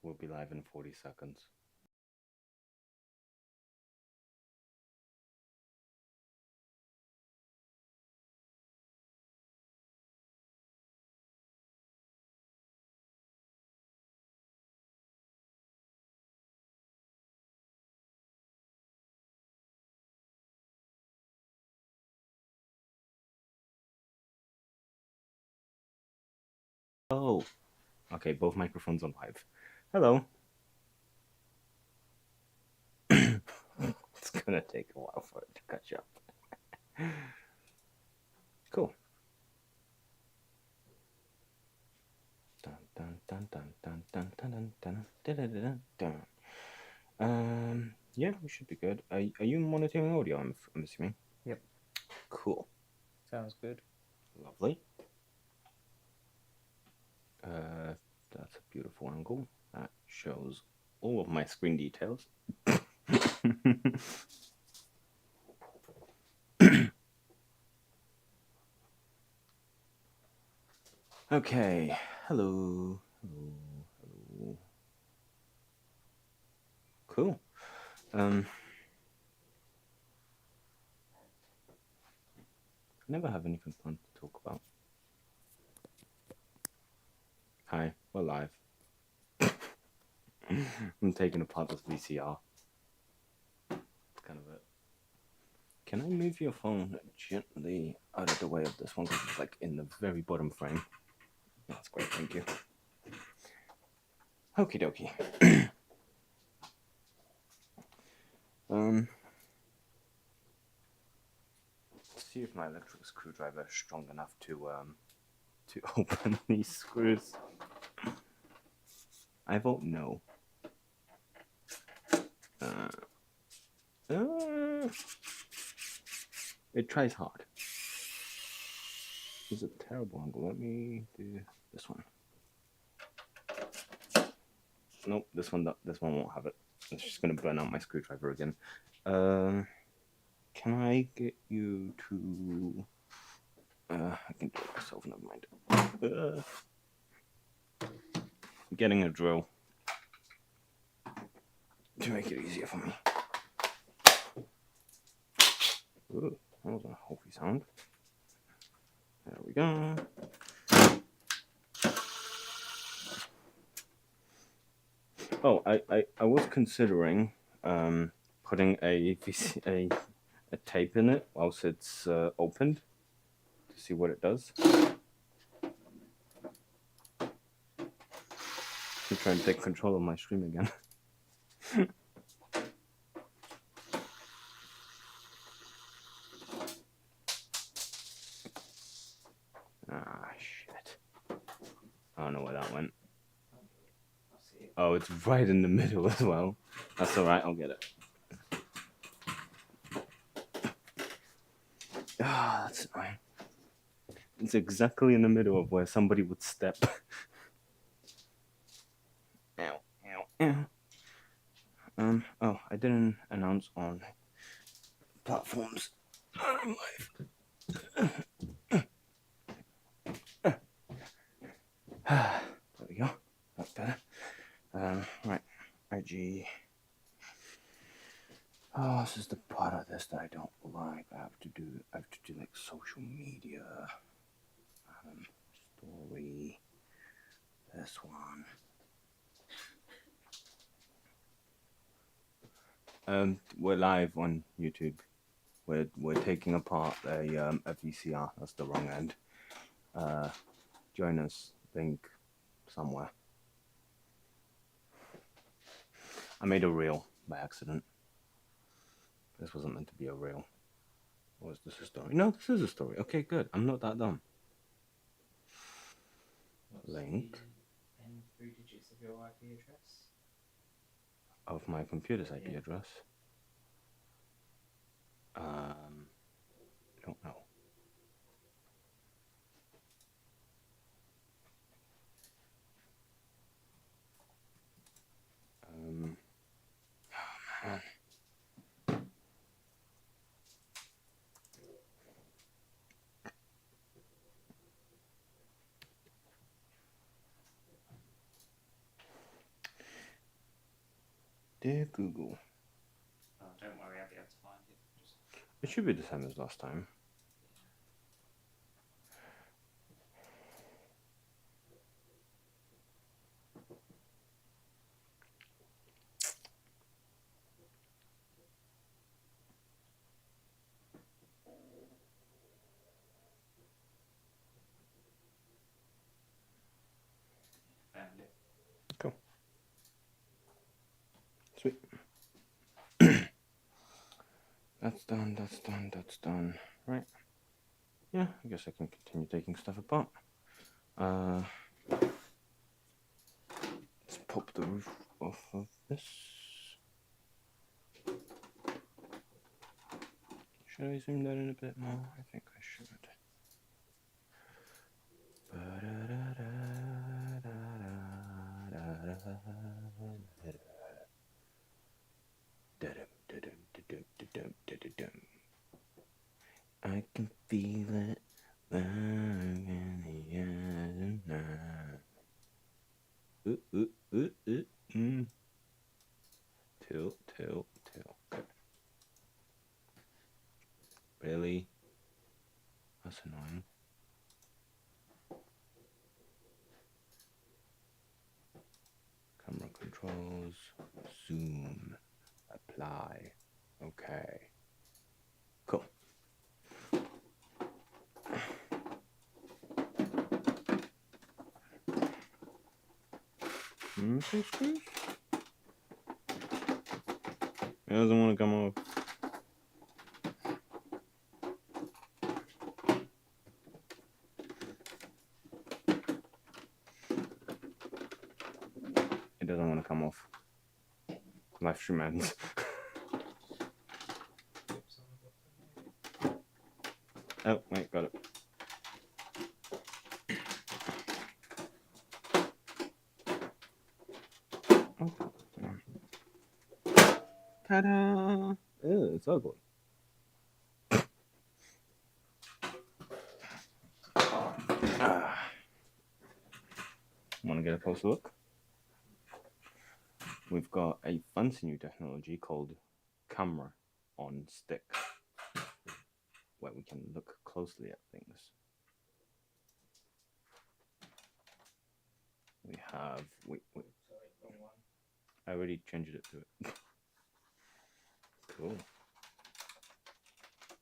We'll be live in 40 seconds. Oh, okay, both microphones are live. Hello. It's gonna take a while for it to catch up. Cool. Yeah, we should be good. Are you monitoring audio? I'm assuming. Yep. Cool. Sounds good. Lovely. That's a beautiful angle. That shows all of my screen details. Okay. Hello. Hello. Hello. Cool. I never have anything fun to talk about. Hi, we're live. I'm taking apart this VCR. That's kind of it. Can I move your phone gently out of the way of this one? Because it's like in the very bottom frame. That's great, thank you. Okie dokie. Let's see if my electric screwdriver is strong enough to open these screws. I vote no. It tries hard. This is a terrible angle. Let me do this one. Nope, this one won't have it. It's just gonna burn out my screwdriver again. Can I get you to? I can do it myself. Never mind. Getting a drill to make it easier for me. Ooh, that was a healthy sound. There we go. Oh, I was considering putting a tape in it whilst it's opened to see what it does. I'm trying to take control of my stream again. Ah, shit. I don't know where that went. Oh, it's right in the middle as well. That's alright, I'll get it. Ah, that's annoying. It's exactly in the middle of where somebody would step. Ow, ow, ow. Oh, I didn't announce on platforms. I'm live. There we go. That's better. Right. IG. Oh, this is the part of this that I don't like. I have to do like social media. Story. This one. We're live on YouTube. We're taking apart a VCR. That's the wrong end. Join us. Link somewhere. I made a reel by accident. This wasn't meant to be a reel. Or is this a story? No, this is a story. Okay, good. I'm not that dumb. Link. And 3 digits of your IP address? Of my computer's IP address. I don't know. Oh man. Dear Google. Oh, don't worry, I'll be able to find it. It should be the same as last time. Found it. Cool. Sweet. That's done, that's done, that's done. Right. Yeah, I guess I can continue taking stuff apart. Let's pop the roof off of this. Should I zoom that in a bit more? I think I should. I can feel it. Tilt, tilt, tilt. Good. Really? That's annoying. Camera controls. Zoom. Apply. Okay. Cool. Okay, screws. It doesn't want to come off. It doesn't want to come off. Life stream ends. Oh, wait, got it. Oh. Ta-da! Ew, it's ugly. Want to get a closer look? We've got a fancy new technology called camera on stick, where we can look closely at things. We have wait. Sorry, wrong one. I already changed it to it. Cool.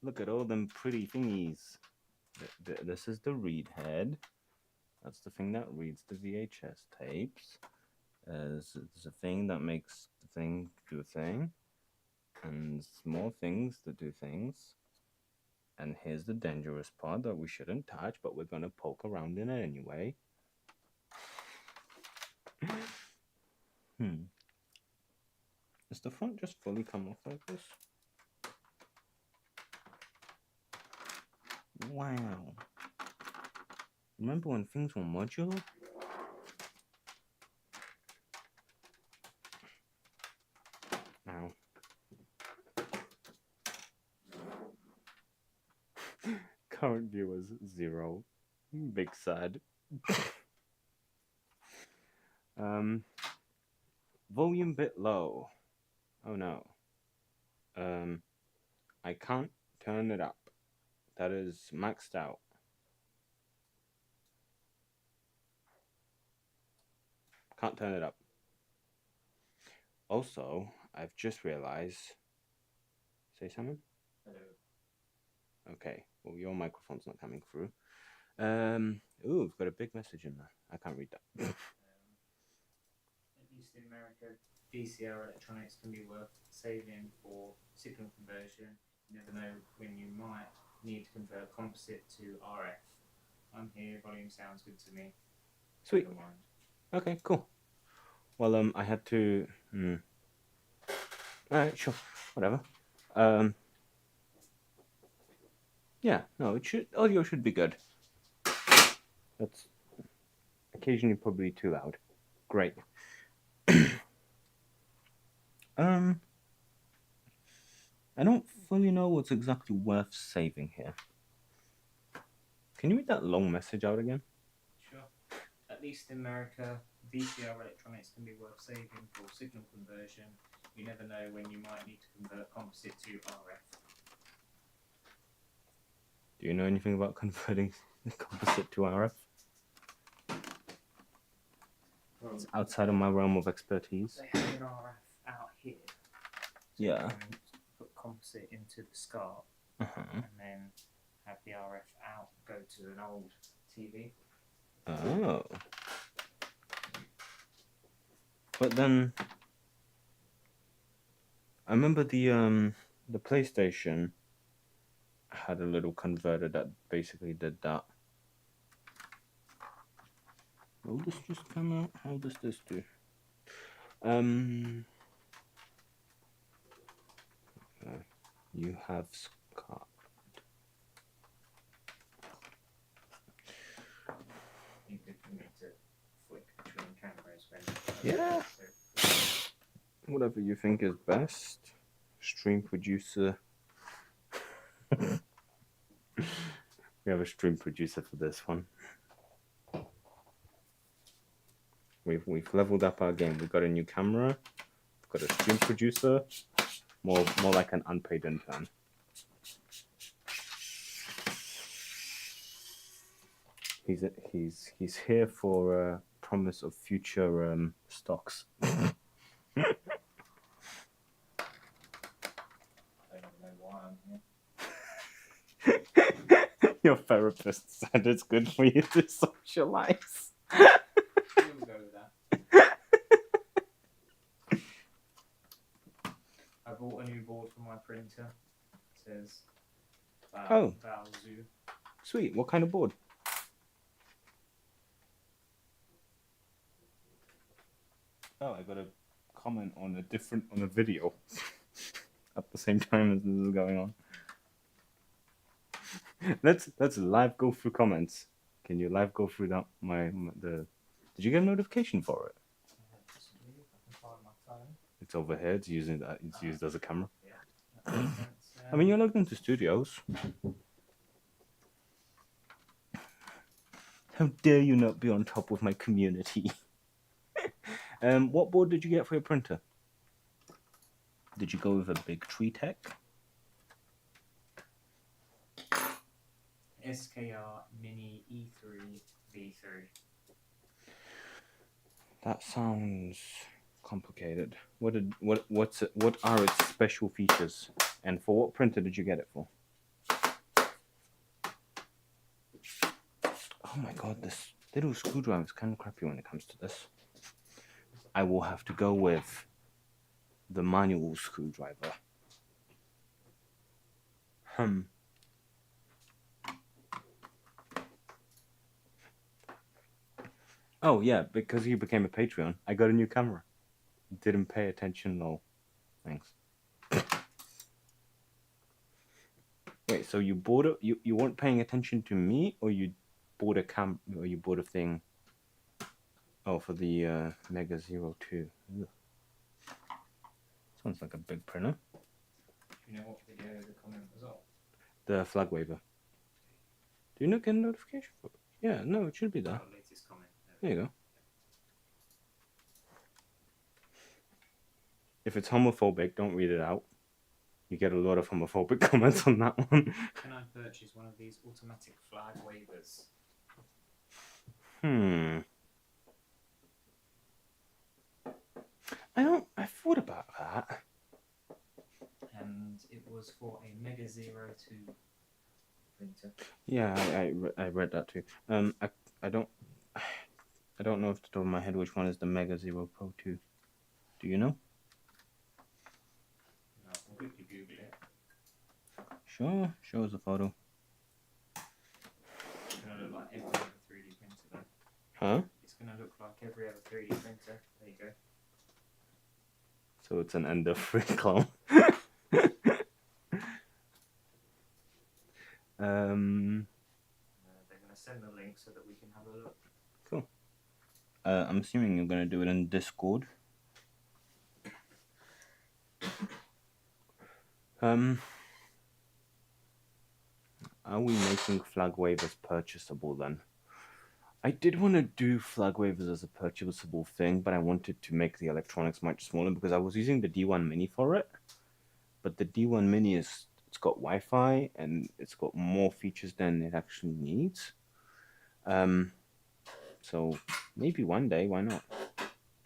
Look at all them pretty thingies. This is the read head. That's the thing that reads the VHS tapes. There's a thing that makes the thing do a thing, and small things that do things. And here's the dangerous part that we shouldn't touch, but we're gonna poke around in it anyway. Does the front just fully come off like this? Wow. Remember when things were modular? Ow. Current viewers 0. Big sad. Volume bit low. Oh no. I can't turn it up. That is maxed out. Can't turn it up. Also, I've just realized. Say something? Hello. Okay. Well, your microphone's not coming through. Ooh, we've got a big message in there. I can't read that. At least in America, VCR electronics can be worth saving for signal conversion. You never know when you might need to convert composite to RF. I'm here, volume sounds good to me. Sweet. Don't mind. Okay, cool. Well, I had to. Alright, sure. Whatever. Yeah, no, it should. Audio should be good. That's occasionally probably too loud. Great. I don't fully know what's exactly worth saving here. Can you read that long message out again? Sure. At least in America, VCR electronics can be worth saving for signal conversion. You never know when you might need to convert composite to RF. Do you know anything about converting composite to RF? Well, It's outside of my realm of expertise. they have an RF out here. So Yeah. you can put composite into the SCART and then have the RF out, go to an old TV. Oh. But then I remember the PlayStation had a little converter that basically did that. Will this just come out? How does this do? You have SCART. You could need to flick between cameras when. Yeah. Whatever you think is best. Stream producer. We have a stream producer for this one. We've leveled up our game. We've got a new camera. We've got a stream producer. More like an unpaid intern. He's here for promise of future stocks. I don't even know why I'm here. Your therapist said it's good for you to socialize. We'll go with that. I bought a new board for my printer. It says Valzu. Sweet. What kind of board? Oh, I got a comment on a video at the same time as this is going on. Let's live go through comments. Can you live go through that? Did you get a notification for it? Possibly, if I can find my phone. It's over here. It's used as a camera. Yeah. That makes sense. I mean, you're logged into Studios. How dare you not be on top with my community? What board did you get for your printer? Did you go with a big tree tech? SKR Mini E3 V3. That sounds complicated. What are its special features? And for what printer did you get it for? Oh my god, this little screwdriver is kind of crappy when it comes to this. I will have to go with the manual screwdriver. Oh yeah, because you became a Patreon, I got a new camera. Didn't pay attention, lol. Thanks. Wait, so you bought it? You weren't paying attention to me, or you bought a thing? Oh, for the Mega 02. Ugh. Sounds like a big printer. Do you know what video the comment was on? The flag waver. Do you not get a notification for it? Yeah, no, it should be there. The latest comment. There you go. If it's homophobic, don't read it out. You get a lot of homophobic comments on that one. Can I purchase one of these automatic flag wavers? I thought about that. And it was for a Mega 02 printer. Yeah, I read that too. I don't know off the top of my head which one is the Mega 0 Pro 2. Do you know? No, I can quickly Google it. Sure, show us a photo. It's going to look like every other 3D printer though. Huh? It's going to look like every other 3D printer. There you go. So it's an Ender 3 clone. They're going to send the link so that we can have a look. Cool. I'm assuming you're going to do it in Discord. Are we making flag waivers purchasable then? I did want to do flag wavers as a purchasable thing, but I wanted to make the electronics much smaller because I was using the D1 Mini for it. But the D1 Mini it's got Wi-Fi and it's got more features than it actually needs. So maybe one day, why not?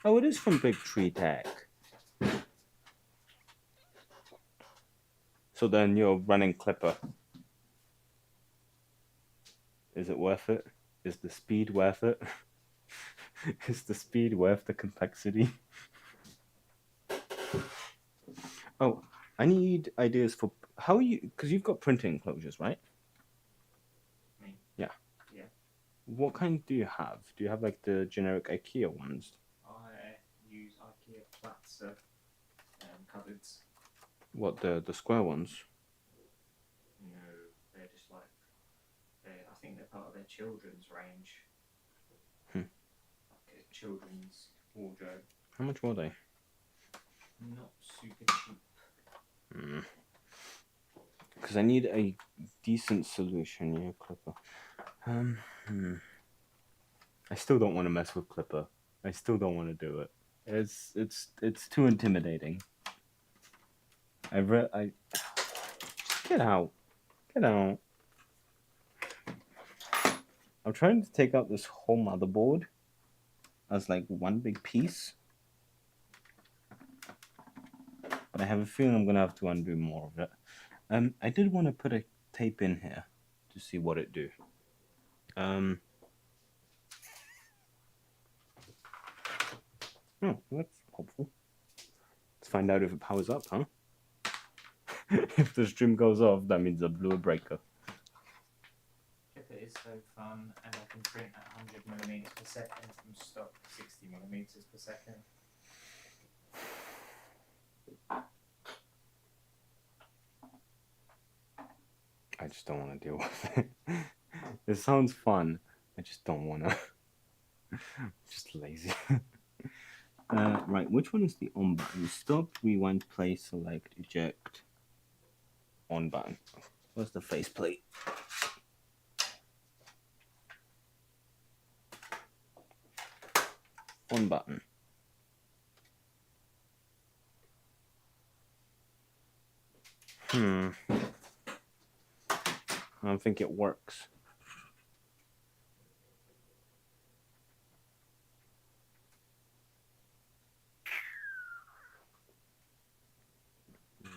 Oh, it is from Big Tree Tech. So then you're running Clipper. Is it worth it? Is the speed worth it? Is the speed worth the complexity? Oh, I need ideas for how are you, because you've got printing enclosures, right? Me. Yeah. Yeah. What kind do you have? Do you have like the generic IKEA ones? I use IKEA Platzer cupboards. What, the square ones? No, they're just like I think they're part of their children's range. Hmm. Like a children's wardrobe. How much were they? Not super cheap. Because I need a decent solution, yeah, Clipper. I still don't want to mess with Clipper. I still don't want to do it. It's too intimidating. I get out. Get out. I'm trying to take out this whole motherboard as like one big piece. But I have a feeling I'm gonna have to undo more of it. I did want to put a tape in here to see what it do. Oh, that's helpful. Let's find out if it powers up, huh? If the stream goes off, that means I blew a breaker. Clipper is so fun, and I can print at 100 millimeters per second from stock 60 millimeters per second. I just don't want to deal with it. It sounds fun. I just don't want to. Just lazy. Right, which one is the on button? Stop, rewind, play, select, eject. On button. Where's the faceplate? On button. I don't think it works.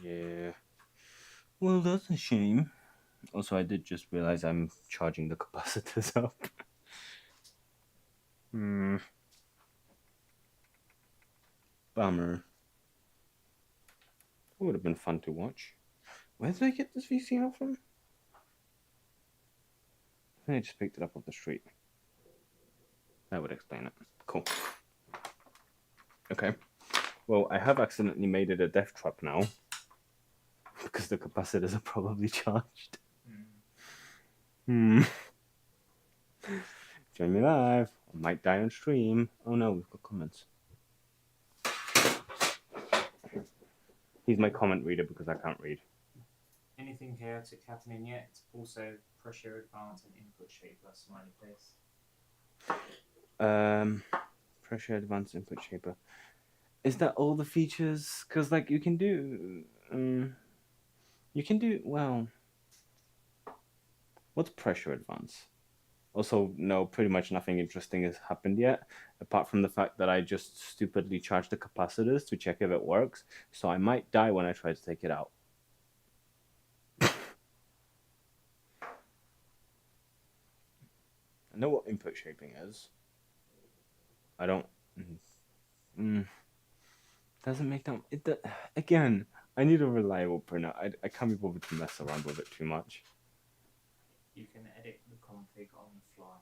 Yeah. Well, that's a shame. Also, I did just realize I'm charging the capacitors up. Bummer. It would have been fun to watch. Where did I get this VCR from? I think I just picked it up off the street. That would explain it. Cool. Okay. Well, I have accidentally made it a death trap now. Because the capacitors are probably charged. Join me live. I might die on stream. Oh no, we've got comments. He's my comment reader because I can't read. Anything chaotic happening yet? Also, pressure advance and input shaper, smiley face. Pressure advanced input shaper. Is that all the features? Because like you can do, well. What's pressure advance? Also, no, pretty much nothing interesting has happened yet, apart from the fact that I just stupidly charged the capacitors to check if it works. So I might die when I try to take it out. I know what input shaping is. I don't. Doesn't make that. Again, I need a reliable printer. I can't be bothered to mess around with it too much. You can edit the config on the fly.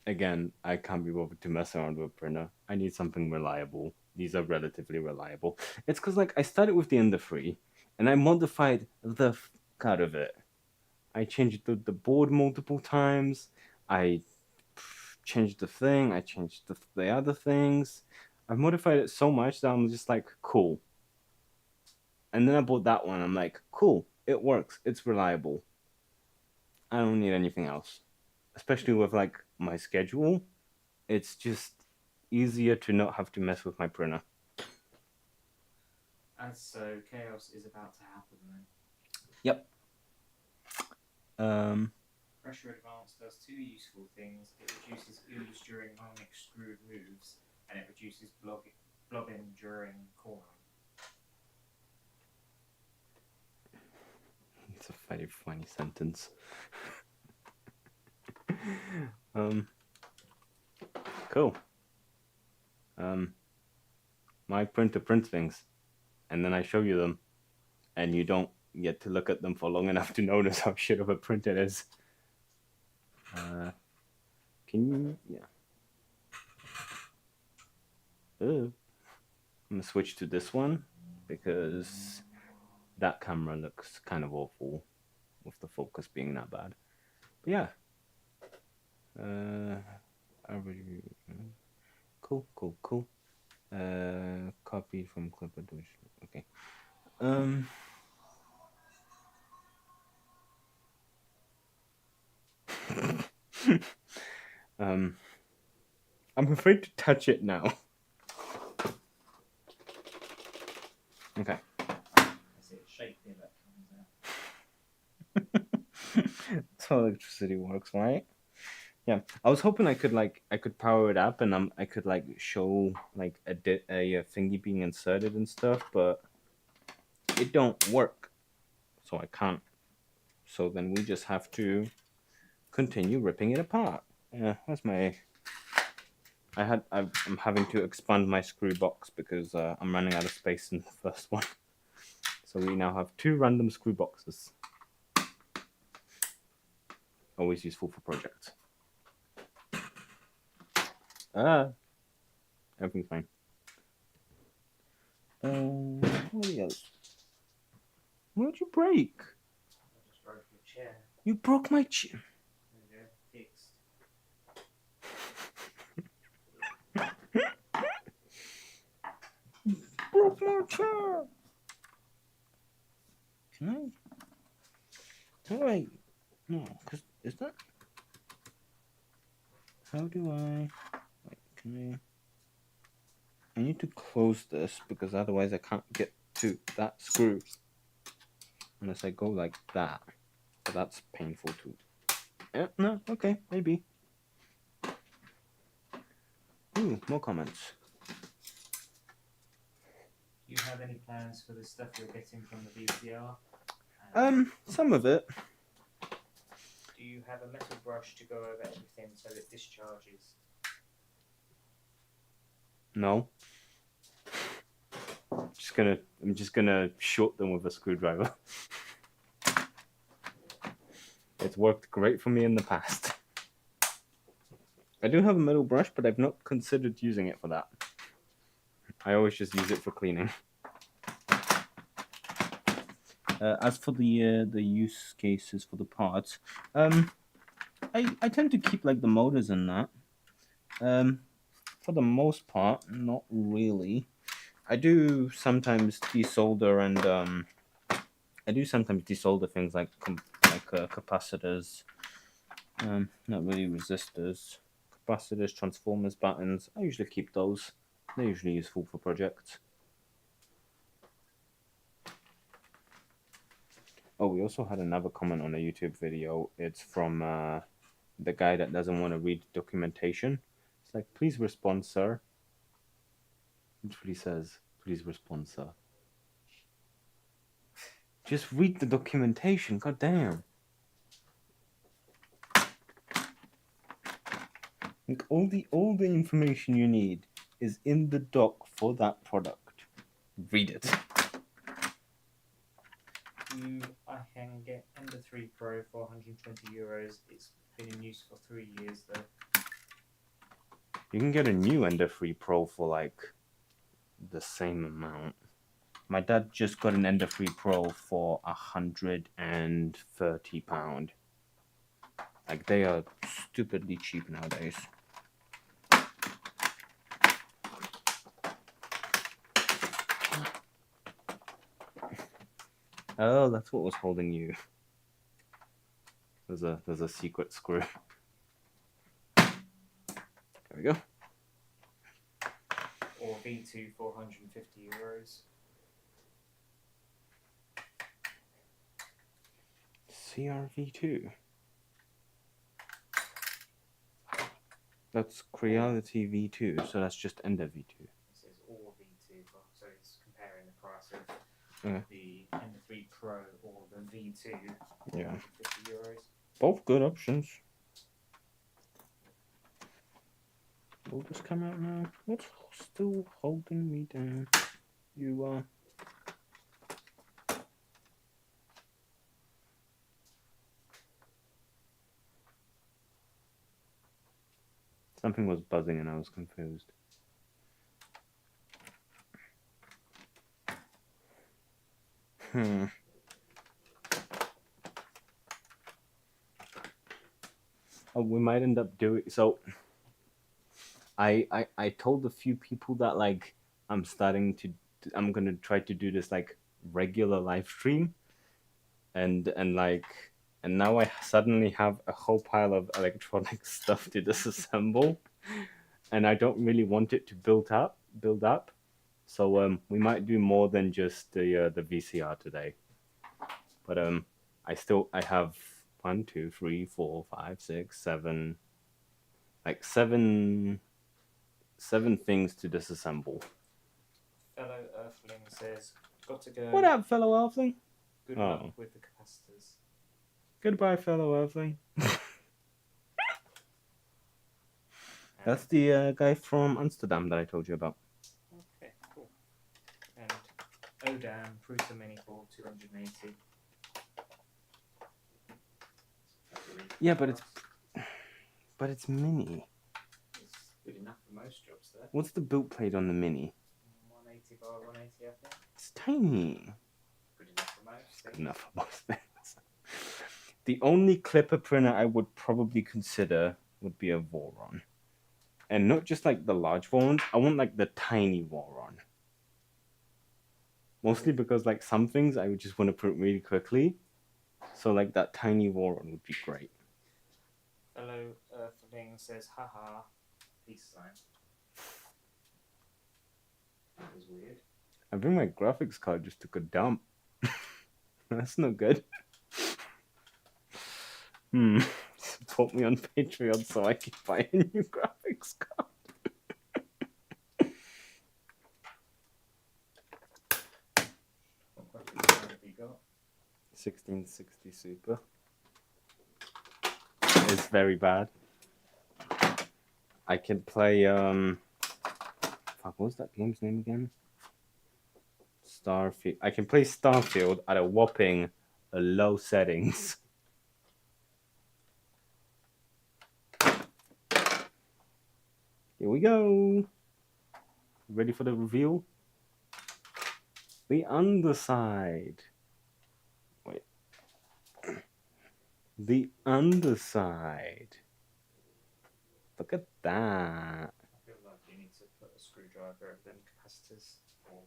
Again, I can't be bothered to mess around with a printer. I need something reliable. These are relatively reliable. It's because like I started with the Ender 3, and I modified the out of it. I changed the board multiple times. I changed the thing. I changed the other things. I've modified it so much that I'm just like, cool. And then I bought that one. I'm like, cool. It works. It's reliable. I don't need anything else. Especially with like my schedule, it's just easier to not have to mess with my printer. And so chaos is about to happen then. Yep. Pressure Advance does two useful things. It reduces ooze during unextrude moves, and it reduces blobbing during cornering. It's a very funny sentence. Cool. My printer prints things, and then I show you them, and you don't get to look at them for long enough to notice how shit of a print it is. Can you? Yeah. I'm gonna switch to this one because that camera looks kind of awful with the focus being that bad. But yeah. Cool. Copy from Clipboard. Okay. I'm afraid to touch it now. Okay. As it shake the electrons out. That's how electricity works, right? Yeah. I was hoping I could power it up and I could like show like a thingy being inserted and stuff, but it don't work, so I can't. So then we just have to continue ripping it apart. Yeah, that's my. I'm having to expand my screw box because I'm running out of space in the first one. So we now have 2 random screw boxes. Always useful for projects. Everything's fine. What else? What'd you break? I just broke your chair. You broke my chair. There you go, fixed. Broke my chair. Can I? How do I? No, cause is that? How do I? Wait, can I need to close this because otherwise I can't get to that screw unless I go like that. But that's painful too. Yeah, no, okay, maybe. Ooh, more comments. Do you have any plans for the stuff you're getting from the VCR? Some of it. Do you have a metal brush to go over everything so it discharges? No. I'm just gonna short them with a screwdriver. It's worked great for me in the past. I do have a metal brush, but I've not considered using it for that. I always just use it for cleaning. As for the use cases for the parts, I tend to keep like the motors and that. For the most part, not really. I do sometimes desolder and I do sometimes desolder things like capacitors. Not really resistors. Capacitors, transformers, buttons. I usually keep those. They're usually useful for projects. Oh, we also had another comment on a YouTube video. It's from the guy that doesn't want to read documentation. It's like, please respond, sir. Literally says, please respond, sir. Just read the documentation. God damn. Like all the information you need is in the doc for that product. Read it. I can get Ender 3 Pro for €120. It's been in use for 3 years though. You can get a new Ender 3 Pro for like the same amount. My dad just got an Ender 3 Pro for £130. Like they are stupidly cheap nowadays. Oh, that's what was holding you. There's a secret screw. There we go. Or V2 €450. CRV2. That's Creality V2, so that's just Ender V2. It says or V2, so it's comparing the price of Okay. the Ender 3 Pro or the V2. Yeah. €50. Both good options. Will this come out now? What's still holding me down? You are. Something was buzzing and I was confused. Oh, we might end up doing so. I told a few people that like I'm gonna try to do this like regular live stream, and now I suddenly have a whole pile of electronic stuff to disassemble, and I don't really want it to build up. So we might do more than just the VCR today. But I have 1, 2, 3, 4, 5, 6, 7, like seven things to disassemble. Fellow Earthling says, got to go. What up, fellow Earthling? Good luck with the capacitors. Goodbye, fellow Earthling. That's the guy from Amsterdam that I told you about. Okay, cool. And Odam, Prusa Mini for 280. Yeah, but it's mini. It's good enough for most jobs there. What's the build plate on the mini? 180 by 180, I think. It's tiny. Good enough for most things. Good enough for most things. The only clipper printer I would probably consider would be a Voron. And not just like the large Vorons, I want like the tiny Voron. Mostly because like some things I would just want to print really quickly. So like that tiny Voron would be great. Fellow Earthling says, haha, peace sign. That was weird. I think my graphics card just took a dump. That's not good. Support me on Patreon so I can buy a new graphics card. What graphics card have you got? 1660 Super. It's very bad. I can play fuck, what was that game's name again? Starfield. I can play Starfield at a whopping low settings. Here we go. Ready for the reveal? The underside. Wait. The underside. Look at that. I feel like you need to put a screwdriver over them capacitors or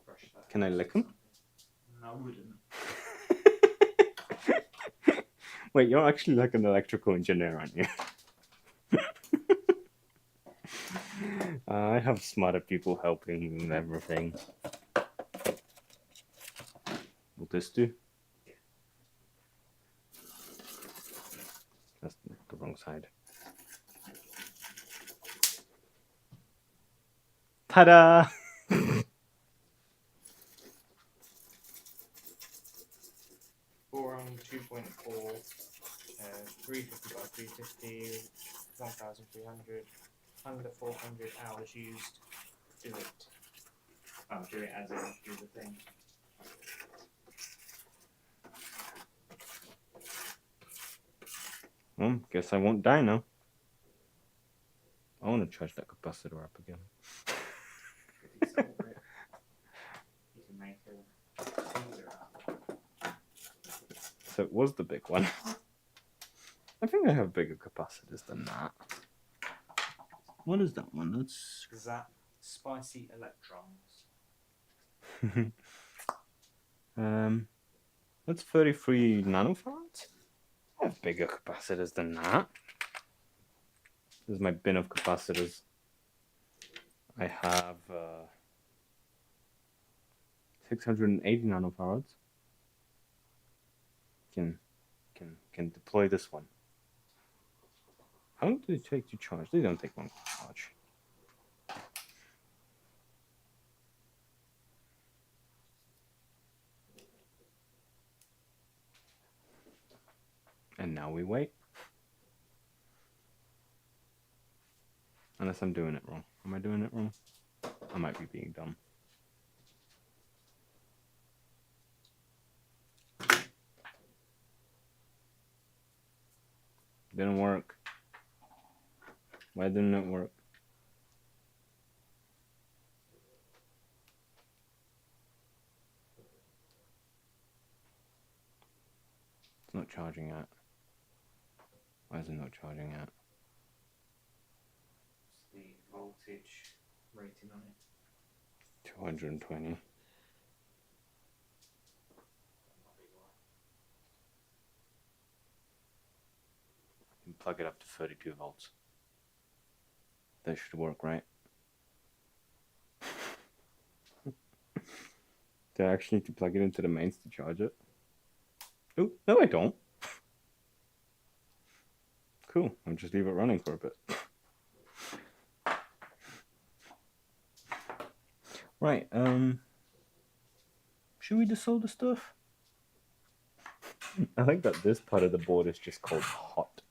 brush that. Can I lick them? No, I wouldn't. Wait, you're actually like an electrical engineer, aren't you? I have smarter people helping me with everything. Will this do? Yeah. That's the wrong side. Ta-da! Boron 2.4, 350 by 350, 1,300, under 400 hours used. Do it. Oh, do it as in do the thing. Well, guess I won't die now. I want to charge that capacitor up again. If you solve it, you can make a teaser out. So it was the big one. I think I have bigger capacitors than that. What is that one? That's Zap spicy electrons. that's 33 nanofarads. I have bigger capacitors than that. This is my bin of capacitors. I have 680 nanofarads. Can deploy this one. How long do they take to charge? They don't take long to charge. And now we wait. Unless I'm doing it wrong. Am I doing it wrong? I might be being dumb. Didn't work. Why didn't it work? It's not charging yet. Why is it not charging yet? It's the voltage rating on it. 220. You can plug it up to 32 volts. That should work, right? Do I actually need to plug it into the mains to charge it? Oh, no I don't. Cool, I'll just leave it running for a bit. Right, should we desolder stuff? I think that this part of the board is just called hot.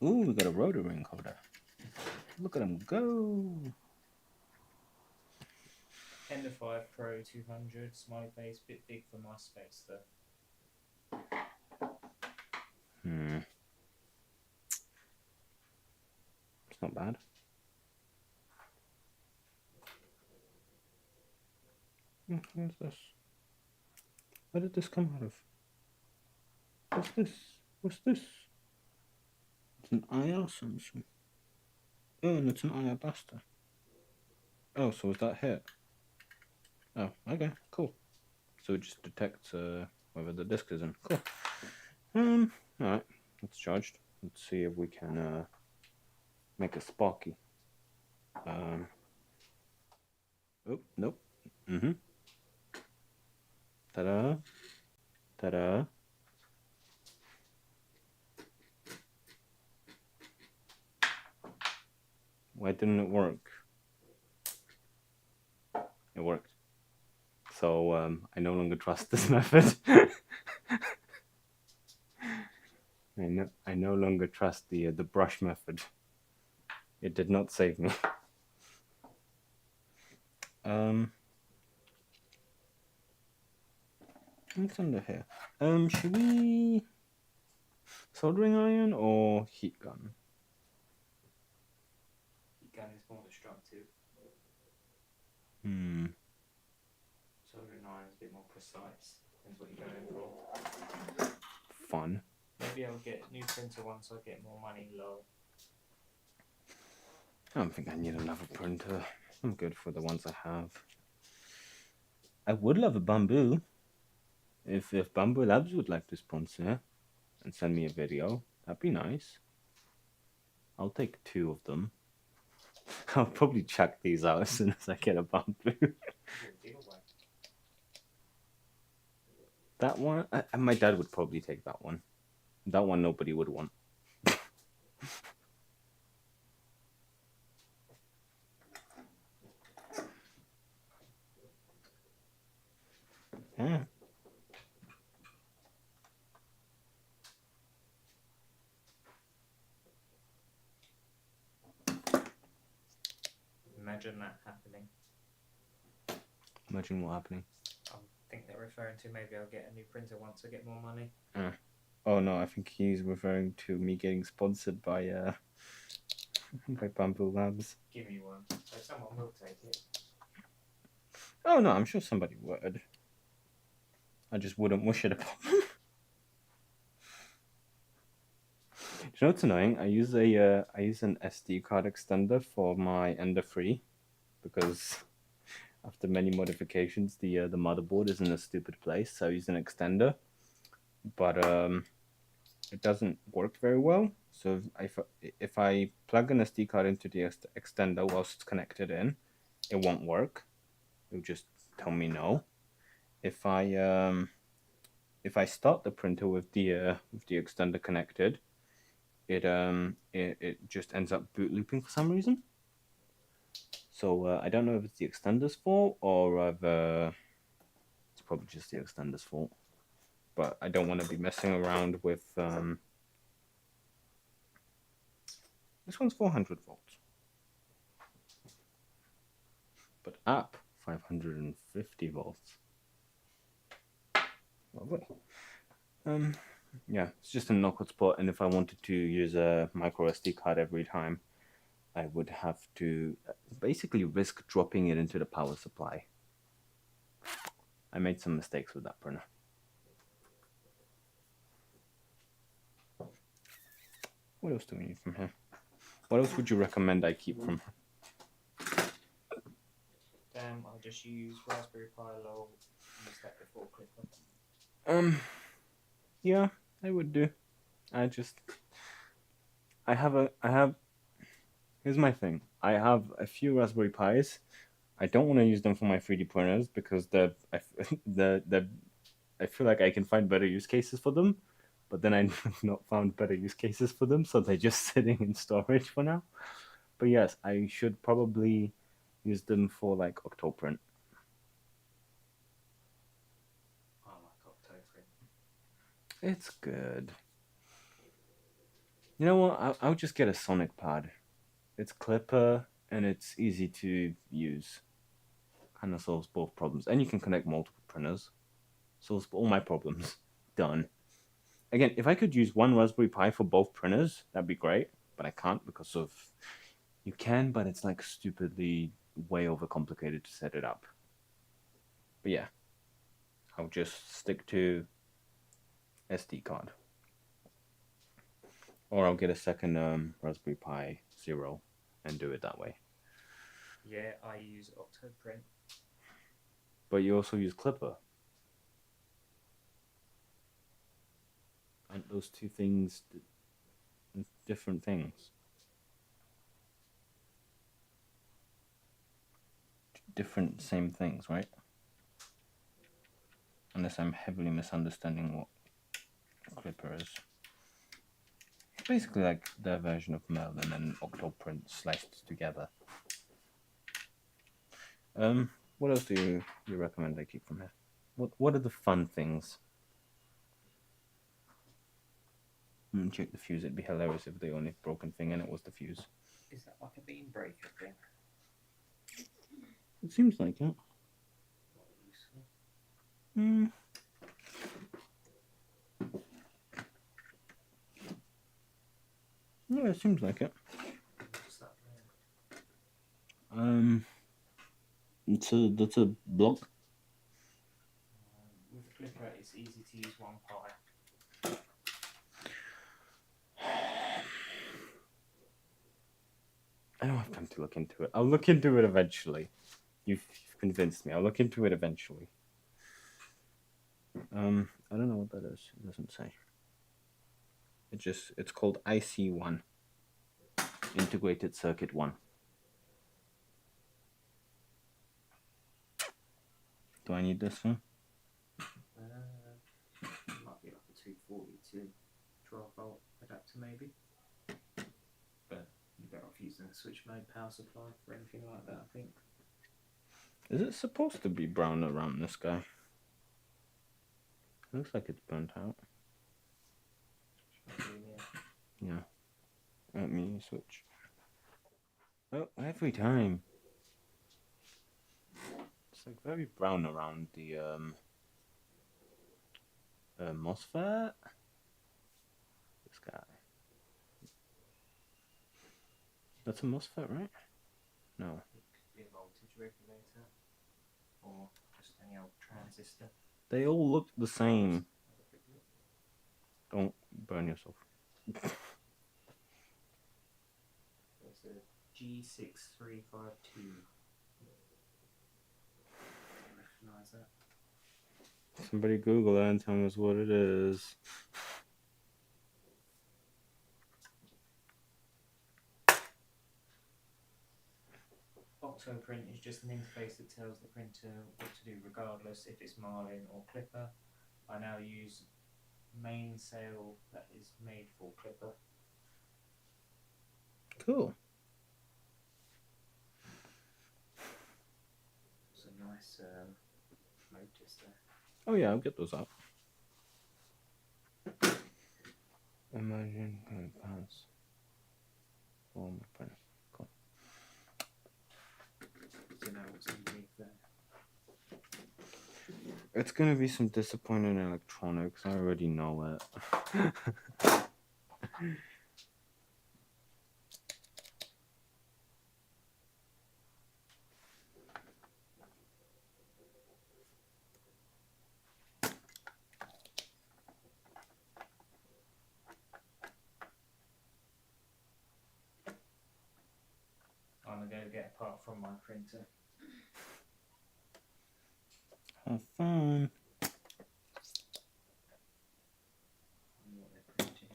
Ooh, we got a rotary encoder. Look at him go. Ender 5 Pro 200, smiley face, bit big for my space though. It's not bad. What's this? Where did this come out of? What's this? What's this? It's an IR sensor. Oh, and it's an IR blaster. Oh, so was that hit? Oh, okay, cool. So it just detects whether the disc is in. Cool. Alright, it's charged. Let's see if we can make a sparky. Oh, nope. Ta-da. Ta-da. Why didn't it work? It worked. So I no longer trust this method. I no longer trust the brush method. It did not save me. What's under here? Should we soldering iron or heat gun? Heat gun is more destructive. Soldering iron is a bit more precise. Depends what you're going for. Fun. Maybe I'll get a new printer once I get more money low. I don't think I need another printer. I'm good for the ones I have. I would love a bamboo. If Bamboo Labs would like to sponsor and send me a video, that'd be nice. I'll take 2 of them. I'll probably check these out as soon as I get a bamboo. That one, my dad would probably take that one. That one nobody would want. Yeah. Imagine that happening. Imagine what happening. I think they're referring to maybe I'll get a new printer once I get more money. Oh no, I think he's referring to me getting sponsored by by Bamboo Labs. Give me one. So someone will take it. Oh no, I'm sure somebody would. I just wouldn't wish it upon them. Do you know what's annoying? I use an SD card extender for my Ender 3 because after many modifications, the motherboard is in a stupid place, so I use an extender, but it doesn't work very well. So if I plug an SD card into the extender whilst it's connected in, it won't work. It'll just tell me no. If I start the printer with the extender connected, it just ends up boot looping for some reason. So I don't know if it's the extender's fault or if it's probably just the extender's fault. But I don't want to be messing around with this one's 400 volts, but app 550 volts. Lovely. Yeah, it's just a knockout spot, and if I wanted to use a micro SD card every time, I would have to basically risk dropping it into the power supply. I made some mistakes with that printer. What else do we need from here? What else would you recommend I keep from her? I'll just use Raspberry Pi lol and use that before Clipper. Yeah, I would do. I have. Here's my thing. I have a few Raspberry Pis. I don't want to use them for my 3D printers because I feel like I can find better use cases for them, but then I've not found better use cases for them, so they're just sitting in storage for now. But yes, I should probably use them for like Octoprint. I like Octoprint. It's good. You know what? I'll just get a Sonic pad. It's Clipper and it's easy to use. Kind of solves both problems, and you can connect multiple printers. Solves all my problems. Done. Again, if I could use one Raspberry Pi for both printers, that'd be great. But I can't because of you can, but it's like stupidly way overcomplicated to set it up. But yeah, I'll just stick to SD card, or I'll get a second Raspberry Pi Zero and do it that way. Yeah, I use Octoprint. But you also use Clipper. Aren't those two things different things? Different, same things, right? Unless I'm heavily misunderstanding what Clipper is. It's basically like their version of Merlin and Octoprint sliced together. What else do you recommend I keep from here? What are the fun things? Check the fuse. It'd be hilarious if the only broken thing in it was the fuse. Is that like a beam breaker thing? It seems like it. Not useful. Yeah, it seems like it. What's that there? That's a block. With Clipper, it's easy to use one Pi. I don't have time to look into it. I'll look into it eventually. You've convinced me. I'll look into it eventually. I don't know what that is. It doesn't say. It's called IC1. Integrated Circuit 1. Do I need this one? It might be like a 240 to 12 volt adapter maybe. But you're better off using a switch mode power supply for anything like that, I think. Is it supposed to be brown around this guy? It looks like it's burnt out. Yeah. Let me switch. Oh, every time. It's like very brown around the MOSFET. This guy. That's a MOSFET, right? No. It could be a voltage regulator or just any old transistor. They all look the same. Don't burn yourself. It's a G6352. How's that? Somebody Google that and tell us what it is. Octoprint is just an interface that tells the printer what to do regardless if it's marling or clipper. I now use mainsail that is made for clipper. Cool. It's a nice motors there. Oh yeah, I'll get those up. Imagine pass. Oh my printer. Cool. Do you know what's underneath there? It's gonna be some disappointing electronics. I already know it. I'm gonna go get a part from my printer. Have fun. What they're printing.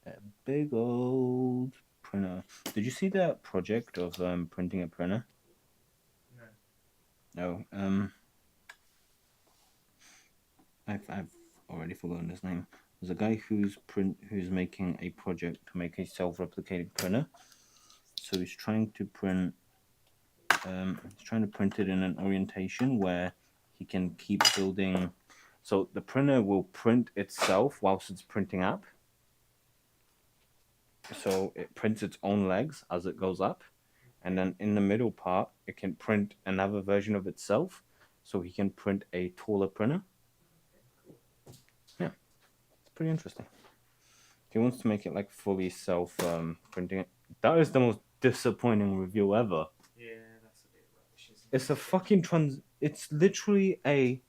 That big old printer. Did you see that project of printing a printer? No. No. I've already forgotten his name. There's a guy who's making a project to make a self-replicating printer. So he's trying to print it in an orientation where he can keep building. So the printer will print itself whilst it's printing up. So it prints its own legs as it goes up, and then in the middle part it can print another version of itself, so he can print a taller printer. Yeah, it's pretty interesting. He wants to make it like fully self-printing. That is the most disappointing review ever. Yeah, that's a bit rubbish, isn't it? It's a fucking It's literally a.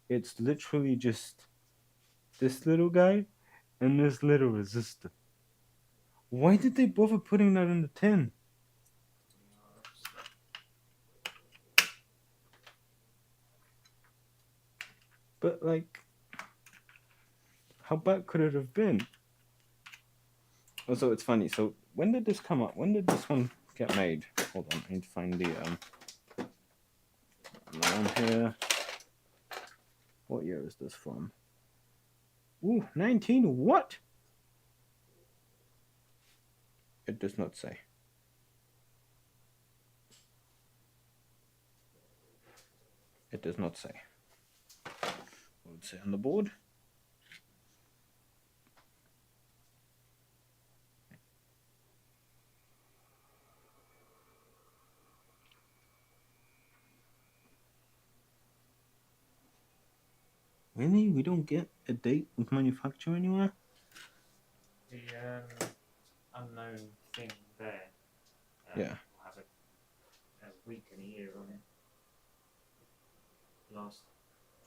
It's literally just this little guy and this little resistor. Why did they bother putting that in the tin? But like, how bad could it have been? Also, it's funny. So when did this come up? When did this one get made? Hold on, I need to find the one here. What year is this from? Ooh, 19 what? It does not say. It does not say. What would it say on the board? Really? We don't get a date of manufacture anywhere? The unknown thing there. Yeah. Will have a week and a year on it. Last.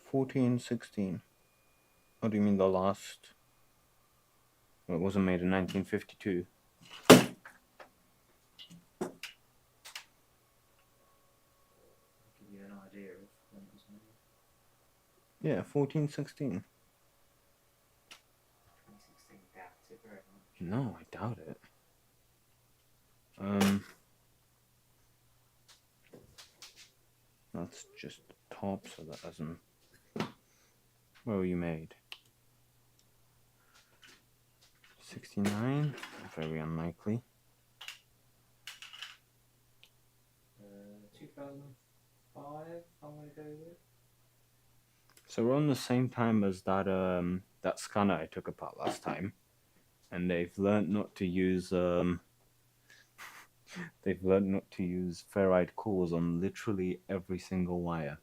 14, 16. What do you mean the last? Well, it wasn't made in 1952. Give you an idea of when it was made. Yeah, 14, 16. 2016, doubt it very much. No, I doubt it. That's just the top, so that doesn't. Where were you made? 69? Very unlikely. 2005, I'm going to go with. So we're on the same time as that that scanner I took apart last time, and they've learned not to use ferrite cores on literally every single wire.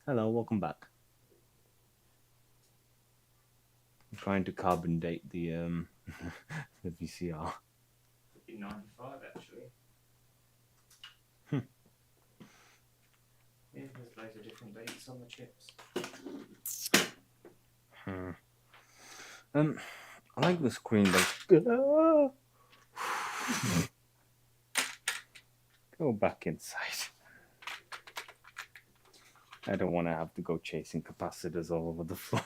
Hello, welcome back. I'm trying to carbon date the the VCR. Could be 95 actually. Yeah, there's loads of different dates on the chips. I like the screen, but Go back inside. I don't want to have to go chasing capacitors all over the floor.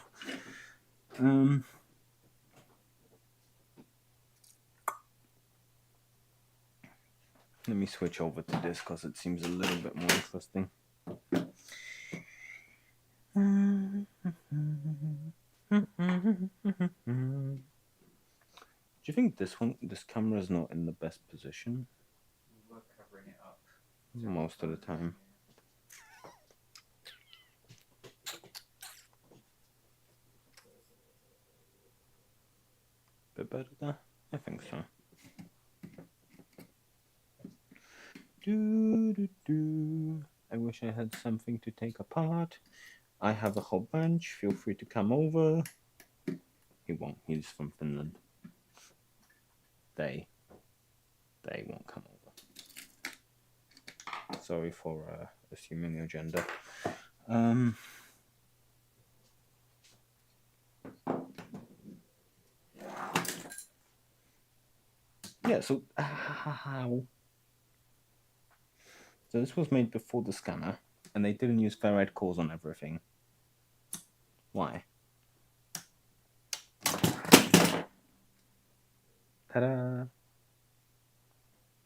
Let me switch over to this because it seems a little bit more interesting. Do you think this camera is not in the best position? We're covering it up Most of the time. Bit better there? I think so. I wish I had something to take apart. I have a whole bunch. Feel free to come over. He won't. He's from Finland. They won't come over. Sorry for assuming your gender. Yeah, so how? So this was made before the scanner, and they didn't use ferrite cores on everything. Why? Ta-da!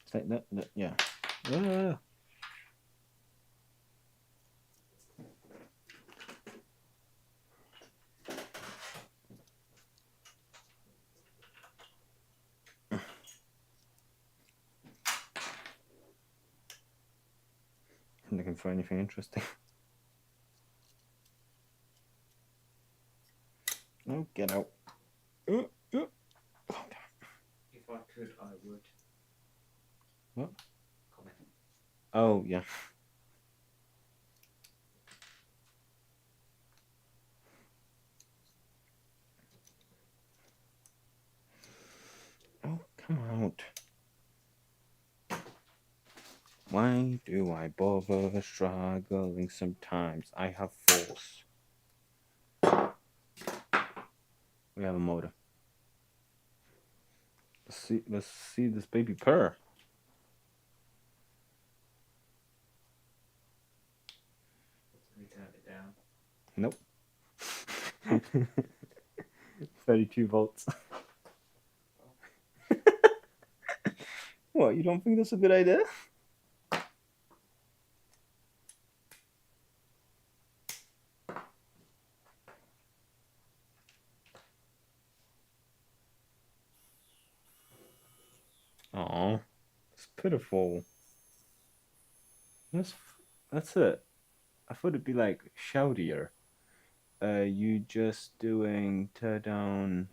It's like that, yeah. I'm looking for anything interesting. Oh, get out. If I could, I would. What? Comment. Oh, yeah. Oh, come out. Why do I bother struggling sometimes? I have force. We have a motor. Let's see this baby purr. We turn it down. Nope. 32 volts. What, you don't think that's a good idea? Oh, it's pitiful. That's it. I thought it'd be like shoutier. You just doing tear down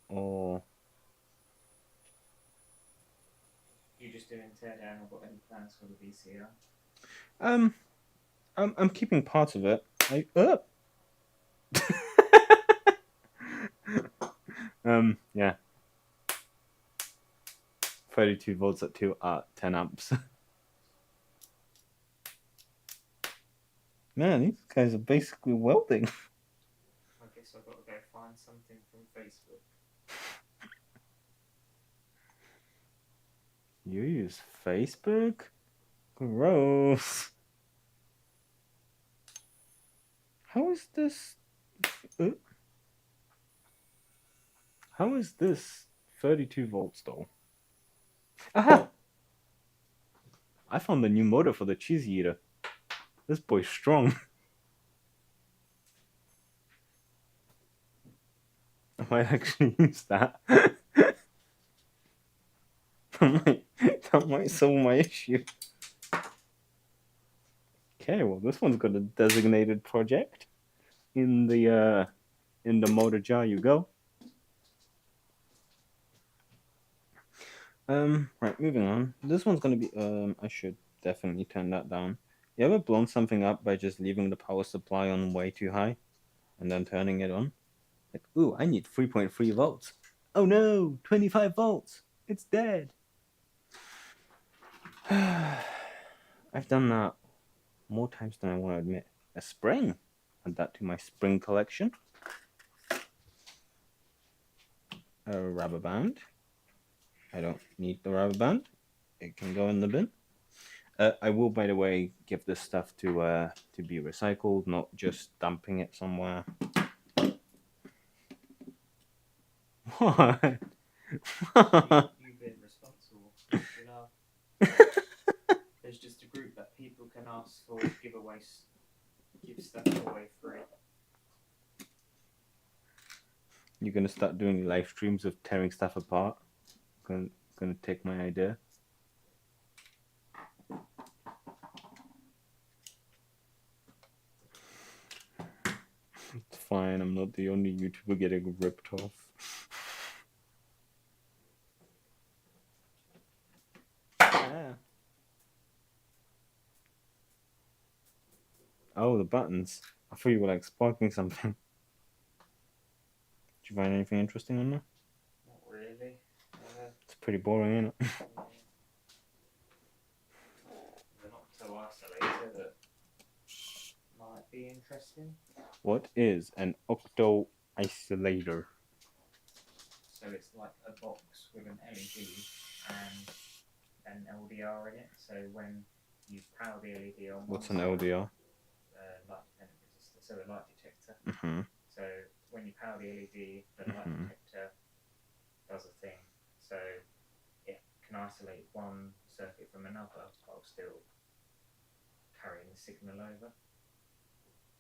or You just doing tear down or got any plans for the VCR? I'm keeping parts of it. Yeah. 32 volts at 10 amps. Man, these guys are basically welding. I guess I've got to go find something from Facebook. You use Facebook? Gross. How is this? How is this 32 volts though? Aha! I found the new motor for the cheese eater. This boy's strong. I might actually use that. that might solve my issue. Okay, well this one's got a designated project. In the motor jar you go. Right, moving on. This one's gonna be I should definitely turn that down. You ever blown something up by just leaving the power supply on way too high and then turning it on? Like, ooh, I need 3.3 volts. Oh no, 25 volts. It's dead. I've done that more times than I want to admit. A spring. Add that to my spring collection. A rubber band. I don't need the rubber band. It can go in the bin. I will, by the way, give this stuff to be recycled, not just dumping it somewhere. What? You've been responsible. You know, there's just a group that people can ask for giveaways, give stuff away free. You're gonna start doing live streams of tearing stuff apart. Gonna take my idea. It's fine. I'm not the only YouTuber getting ripped off. Ah. Oh, the buttons. I thought you were like sparking something. Did you find anything interesting on there? Not really. It's pretty boring, isn't it? They're not so isolated that might be interesting. What is an octo isolator? So it's like a box with an LED and an LDR in it. So when you power the LED on, What's an LDR? Light dependent resistor, so a light detector. Mm-hmm. So when you power the LED, the light detector does a thing. So it can isolate one circuit from another while still carrying the signal over.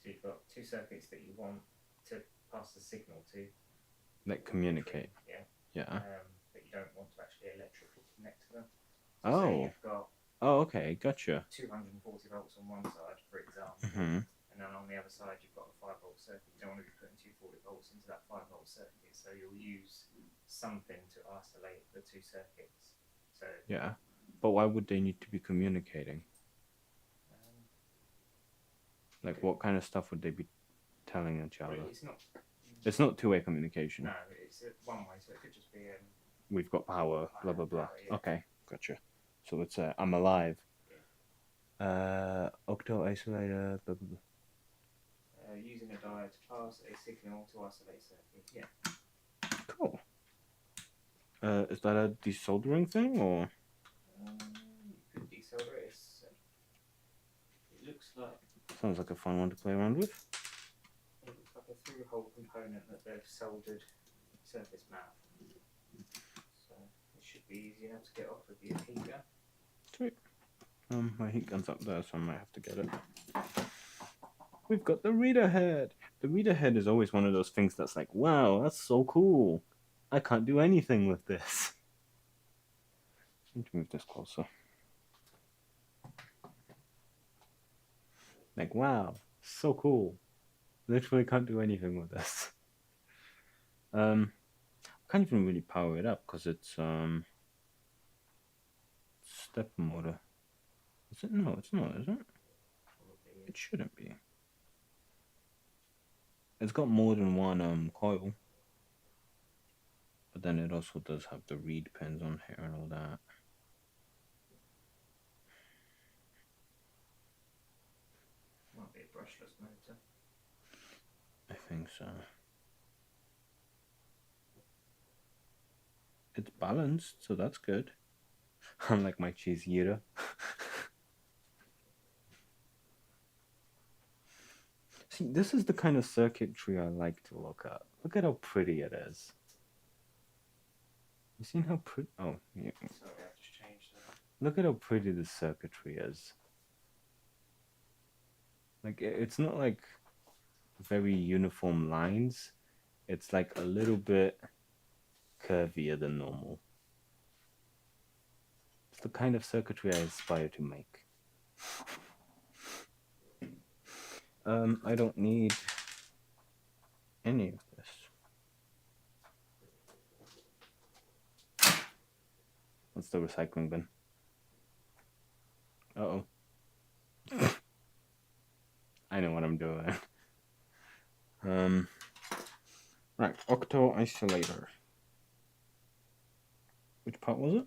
So you've got two circuits that you want to pass the signal to. Like communicate. Yeah. Yeah. But you don't want to actually electrically connect to them. So Oh. say you've got Okay, gotcha. 240 volts on one side, for example, and then on the other side you've got a 5-volt circuit. You don't want to be putting 240 volts into that 5-volt circuit, so you'll use something to isolate the two circuits. So yeah, but why would they need to be communicating? Like, what kind of stuff would they be telling each other? It's not two-way communication. No, it's one way, so it could just be we've got power, blah blah blah. Yeah. Okay, gotcha. So it's I'm alive. Octo isolator, blah blah blah. Using a diode to pass a signal to isolate circuit. Yeah. Cool. Is that a desoldering thing or? You could desolder it. It looks like. Sounds like a fun one to play around with. It looks like a through-hole component that they've soldered surface mount. So it should be easy enough to get off with your heat gun. Sweet. My heat gun's up there, so I might have to get it. We've got the reader head. The reader head is always one of those things that's like, wow, that's so cool. I can't do anything with this. I need to move this closer. Like, wow, so cool. Literally can't do anything with this. I can't even really power it up because it's step motor. Is it? No, it's not, is it? It shouldn't be. It's got more than one coil. But then it also does have the reed pins on here and all that. Might be a brushless motor. I think so. It's balanced, so that's good. Unlike my cheese eater. See, this is the kind of circuitry I like to look at. Look at how pretty it is. You seen how pretty? Oh, yeah. Sorry, I've just changed that. Look at how pretty the circuitry is. Like, it's not like very uniform lines. It's like a little bit curvier than normal. It's the kind of circuitry I aspire to make. I don't need any of this. What's the recycling bin? Uh-oh. I know what I'm doing. Right, octo isolator. Which part was it?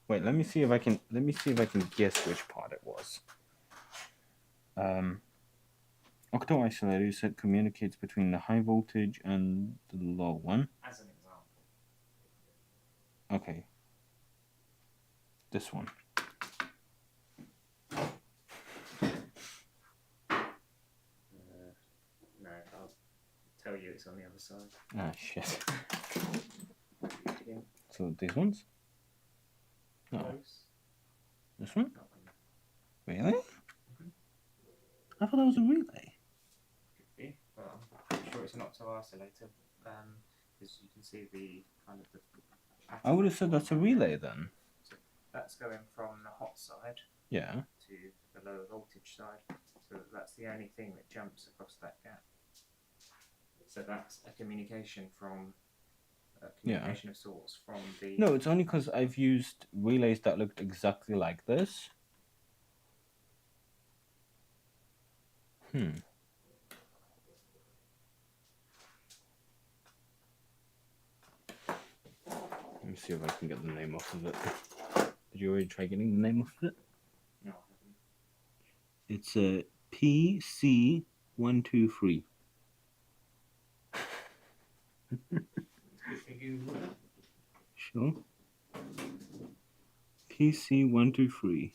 Wait, let me see if I can guess which part it was. Octo isolator, you said, communicates between the high voltage and the low one. As an example. Okay. This one. tell you it's on the other side. Ah, shit. Yeah. So these ones? No. Close. This one? Not one. Really? Mhm. I thought that was a relay. Could be. Well, I'm pretty sure it's an octo isolator. Because you can see the kind of the. I would have said that's a relay then. So that's going from the hot side Yeah. to the lower voltage side. So that's the only thing that jumps across that gap. So that's a communication from of sorts from the. No, it's only because I've used relays that looked exactly like this. Let me see if I can get the name off of it. Did you already try getting the name off of it? No, I haven't. It's a PC123. Sure. PC123.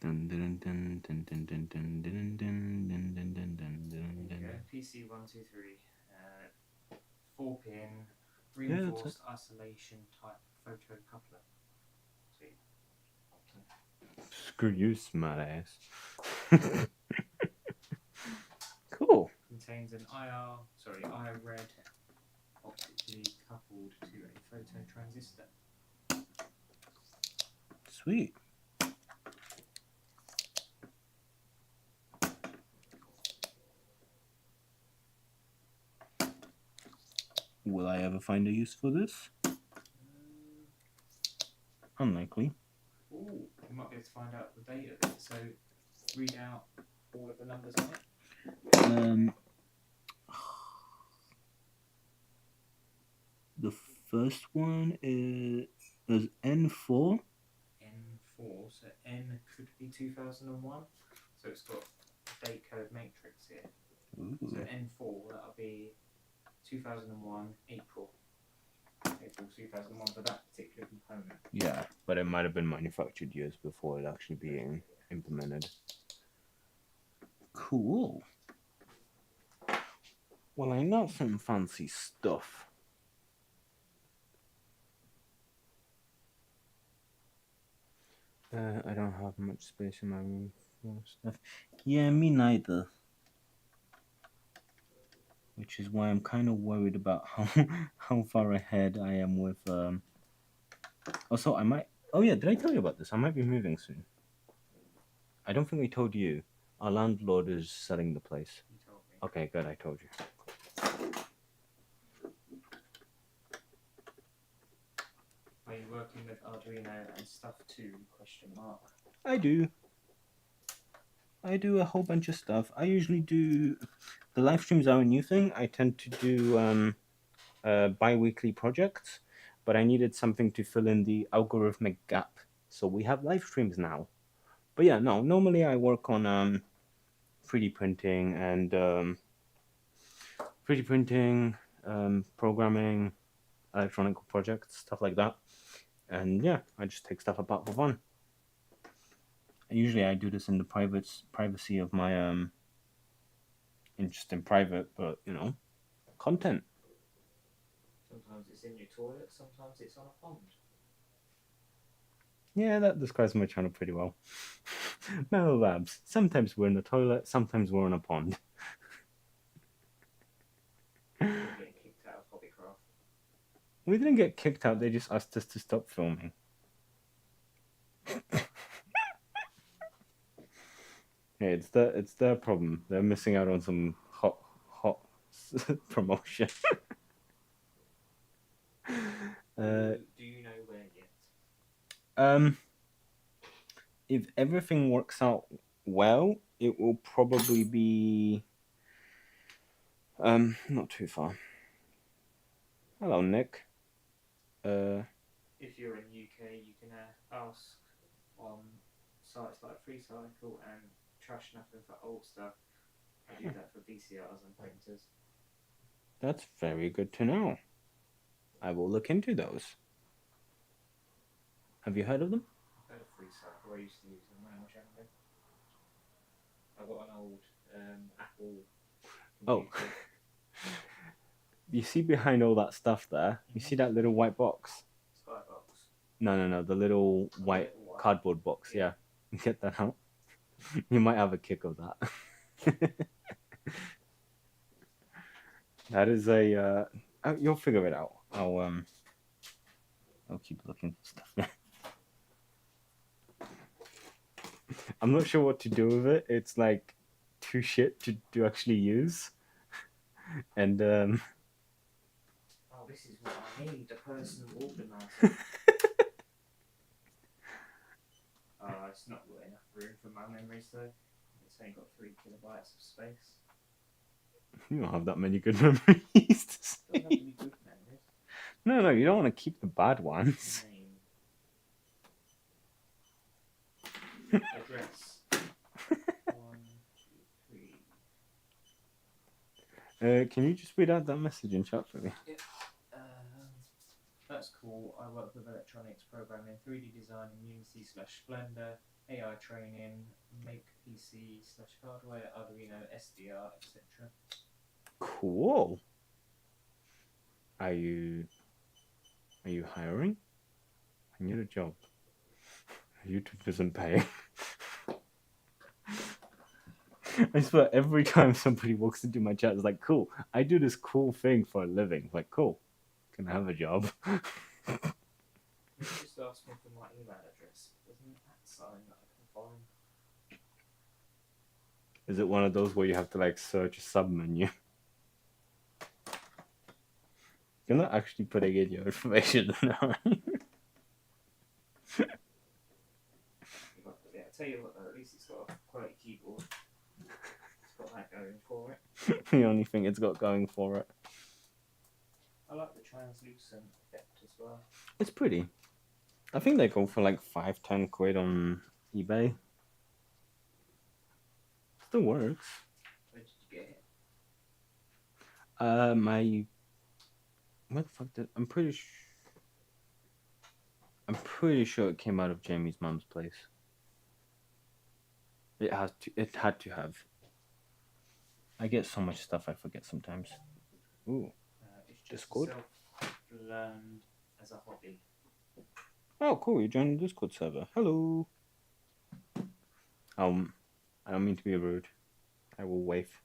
Dun, dun, dun, dun, dun, dun, dun, dun, dun, dun, dun, dun, dun, dun. PC123, 4-pin reinforced isolation type photocoupler. See. Screw you, smart ass. Cool. Contains an IR-red optically coupled to a photo transistor. Sweet. Will I ever find a use for this? Unlikely. Ooh, you might be able to find out the date of it. So read out all of the numbers on it. The first one is N4. N4, so N could be 2001. So it's got a date code matrix here. Ooh. So N4, that'll be 2001 April 2001 for that particular component. Yeah, but it might have been manufactured years before it actually being implemented. Cool. Well, I know some fancy stuff. I don't have much space in my room for stuff. Yeah, me neither. Which is why I'm kind of worried about how far ahead I am with. Also, I might. Oh yeah, did I tell you about this? I might be moving soon. I don't think I told you. Our landlord is selling the place. You told me. Okay, good. I told you. Are you working with Arduino and stuff too? Question mark. I do. I do a whole bunch of stuff. I usually do. The live streams are a new thing. I tend to do bi-weekly projects, but I needed something to fill in the algorithmic gap. So we have live streams now. But yeah, no. Normally I work on 3D printing and 3D printing, programming, electronic projects, stuff like that. And yeah, I just take stuff apart for fun. Usually I do this in the privacy of my just in private, but you know, content. Sometimes it's in your toilet, sometimes it's on a pond. Yeah, that describes my channel pretty well. Mellow Labs. Sometimes we're in the toilet, sometimes we're in a pond. You're getting kicked out of Hobbycraft. We didn't get kicked out, they just asked us to stop filming. Yeah, it's their problem. They're missing out on some hot promotion. Do you know where yet? If everything works out well, it will probably be not too far. Hello, Nick. If you're in UK, you can ask on sites like FreeCycle and Trash Nothing for old stuff. I do that for VCRs and printers. That's very good to know. I will look into those. Have you heard of them? I've heard of free cycle. I used to use them when I was younger. I got an old Apple Oh. computer. You see behind all that stuff there? You see that little white box? Skybox. No, the little white little one. cardboard box. Yeah. Get that out. You might have a kick of that. That is a. You'll figure it out. I'll keep looking for stuff. I'm not sure what to do with it. It's like too shit to actually use, and Oh, this is what I need, a personal organizer. It's not got enough room for my memories though. It's only got 3 kilobytes of space. you don't have that many good memories. Don't have any good memories. No, you don't want to keep the bad ones. Address. 1, 2, 3. Can you just read out that message in chat for me? Yep. That's cool. I work with electronics programming, 3D design in Unity/Blender, AI training, make PC/hardware, Arduino, SDR, etc. Cool. Are you hiring? I need a job. YouTube doesn't pay. I swear every time somebody walks into my chat, it's like, cool, I do this cool thing for a living. Like, cool, can I have a job? You just asked me for my email address. Doesn't that sign that I can find? Is it one of those where you have to like search a sub menu? You're not actually putting in your information now. Yeah, I tell you what, at least it's got a quality keyboard. It's got that going for it. The only thing it's got going for it. I like the translucent effect as well. It's pretty. I think they go for like 5-10 quid on eBay. Still works. Where did you get it? Where the fuck did I'm pretty sure it came out of Jamie's mom's place. It had to have. I get so much stuff I forget sometimes. Ooh. It's just Discord? self-learned as a hobby. Oh, cool! You joined the Discord server. Hello. I don't mean to be rude. I will wave.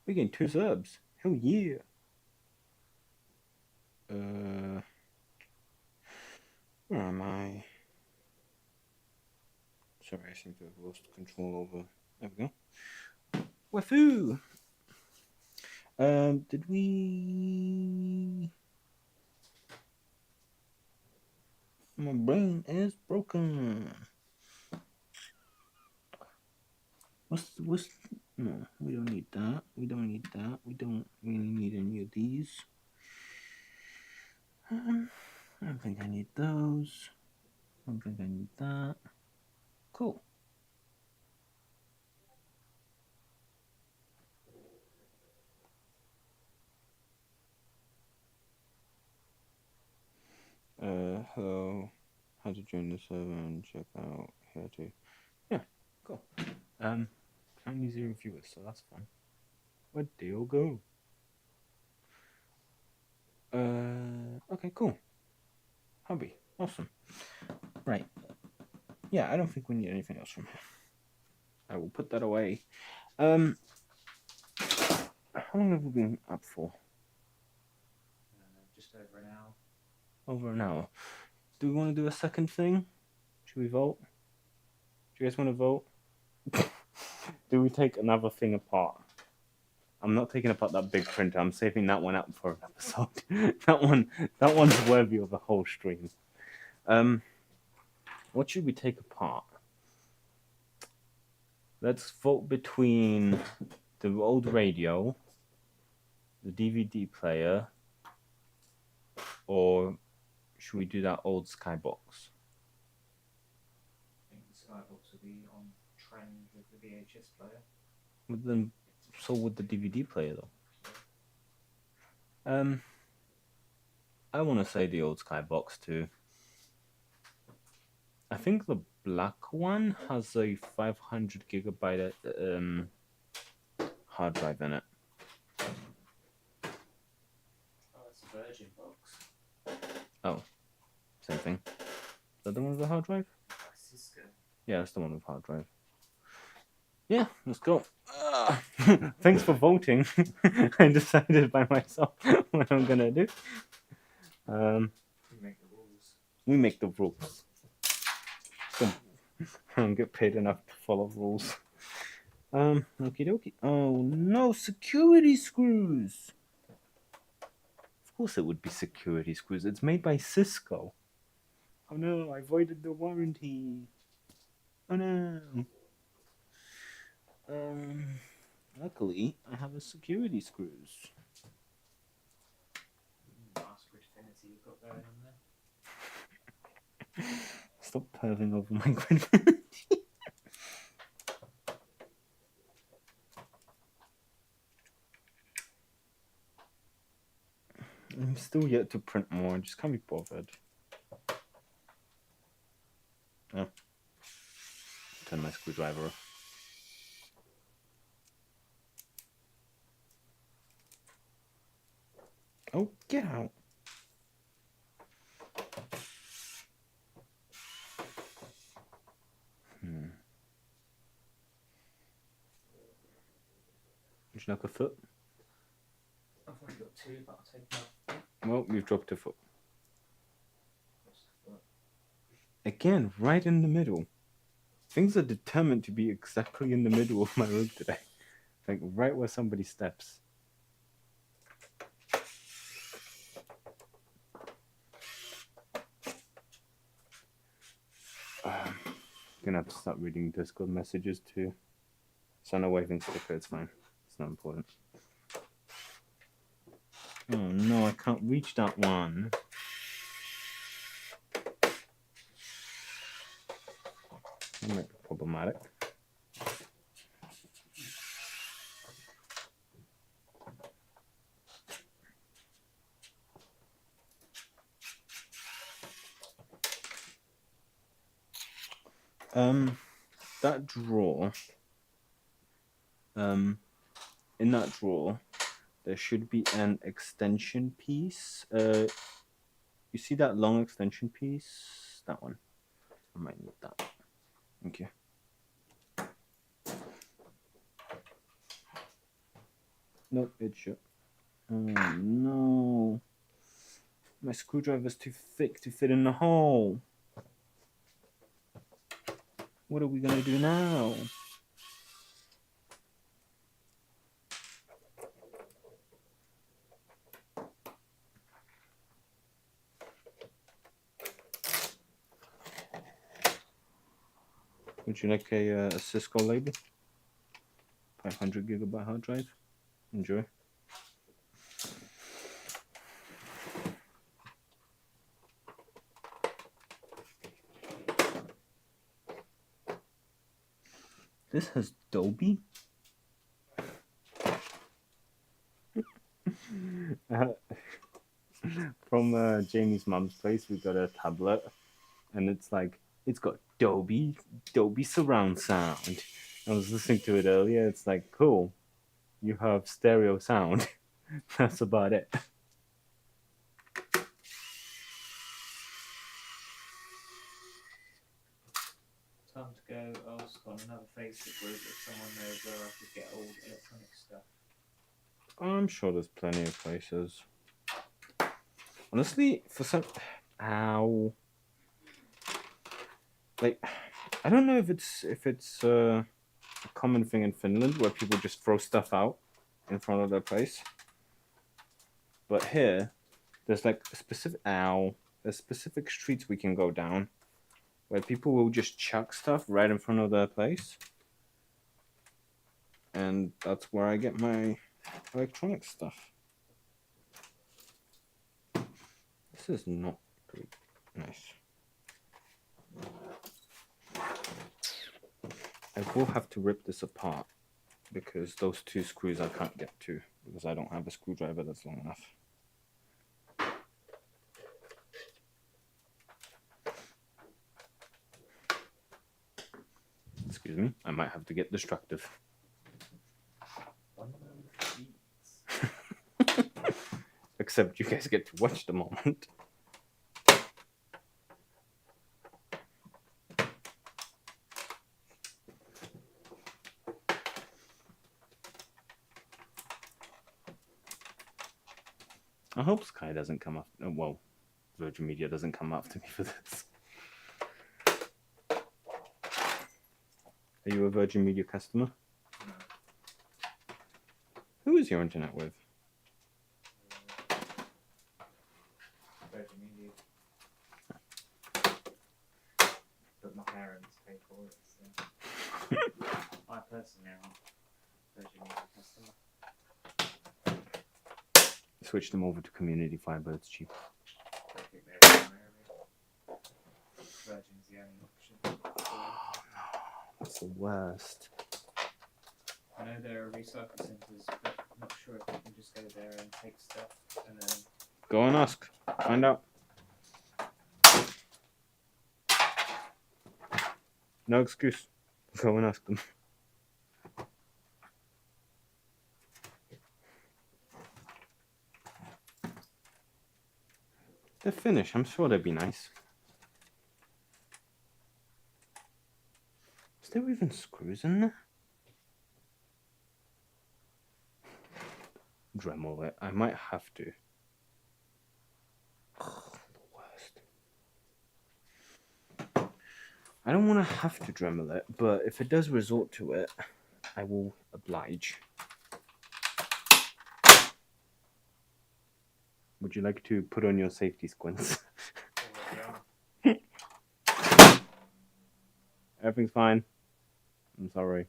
We gained 2 subs. Hell yeah. Where am I? Sorry, I seem to have lost control over. There we go. Wahoo! Did we? My brain is broken. What's? No, we don't need that. We don't need that. We don't really need any of these. I don't think I need those. I don't think I need that. Cool. Hello. How to join the server and check out here too. Yeah, cool. Only 0 viewers, so that's fun. Where'd they all go? Okay, cool. Hobby. Awesome. Right. Yeah, I don't think we need anything else from here. I will put that away. How long have we been up for? Just over an hour. Over an hour. Do we want to do a second thing? Should we vote? Do you guys want to vote? Do we take another thing apart? I'm not taking apart that big printer. I'm saving that one up for an episode. that one's worthy of a whole stream. What should we take apart? Let's vote between the old radio, the DVD player, or should we do that old Skybox? I think the Skybox will be on trend with the VHS player. But then, so would the DVD player though. I want to say the old Skybox too. I think the black one has a 500 gigabyte hard drive in it. Oh, it's a Virgin box. Oh, same thing. Is that the one with the hard drive? Cisco. Yeah, that's the one with hard drive. Yeah, let's go. Thanks for voting. I decided by myself what I'm gonna do. You make the rules. We make the rules. So, I don't get paid enough to follow rules. Okie dokie. Oh no, security screws! Of course it would be security screws. It's made by Cisco. Oh no, I voided the warranty. Oh no. Luckily, I have a security screws. Master Affinity you've got going on there. Stop perving over my grid. I'm still yet to print more. I just can't be bothered. Oh. Turn my screwdriver off. Oh, get out. Would you like a foot? I've only got two, but I'll take one. Well, you've dropped a foot. What's the foot? Again, right in the middle. Things are determined to be exactly in the middle of my room today. Like right where somebody steps. Gonna have to start reading Discord messages too. Send a waving sticker, it's fine. It's not important. Oh no, I can't reach that one. That might be problematic. That drawer, in that drawer, there should be an extension piece. You see that long extension piece? That one. I might need that. Thank you. Nope, it's shut. Oh no. My screwdriver's too thick to fit in the hole. What are we gonna do now? Would you like a Cisco label? 500 gigabyte hard drive. Enjoy. This has Dolby. From Jamie's mom's place, we got a tablet, and it's got Dolby surround sound. I was listening to it earlier. It's like, cool, you have stereo sound. That's about it. Time to go ask on another Facebook group if someone knows where I could get old electronic stuff. I'm sure there's plenty of places. Honestly, for some, like, I don't know if it's a common thing in Finland where people just throw stuff out in front of their place. But here, there's like there's specific streets we can go down where people will just chuck stuff right in front of their place. And that's where I get my electronic stuff. This is not very nice. I will have to rip this apart because those two screws I can't get to because I don't have a screwdriver that's long enough. Excuse me, I might have to get destructive. Except you guys get to watch the moment. I hope Sky doesn't come after. Well, Virgin Media doesn't come after me for this. Are you a Virgin Media customer? No. Who is your internet with? Virgin Media. But my parents pay for it, so I personally am a Virgin Media customer. Switch them over to Community Fiber, it's cheap. I think they're in my area. Virgin's the only option. Oh no, that's the worst. I know there are recycle centres, but I'm not sure if you can just go there and take stuff and then. Go and ask. Find out. No excuse. Go and ask them. They're Finnish. I'm sure they'd be nice. Is there even screws in there? Dremel it. I might have to. The worst. I don't want to have to Dremel it, but if it does resort to it, I will oblige. Would you like to put on your safety squints? Everything's fine. I'm sorry.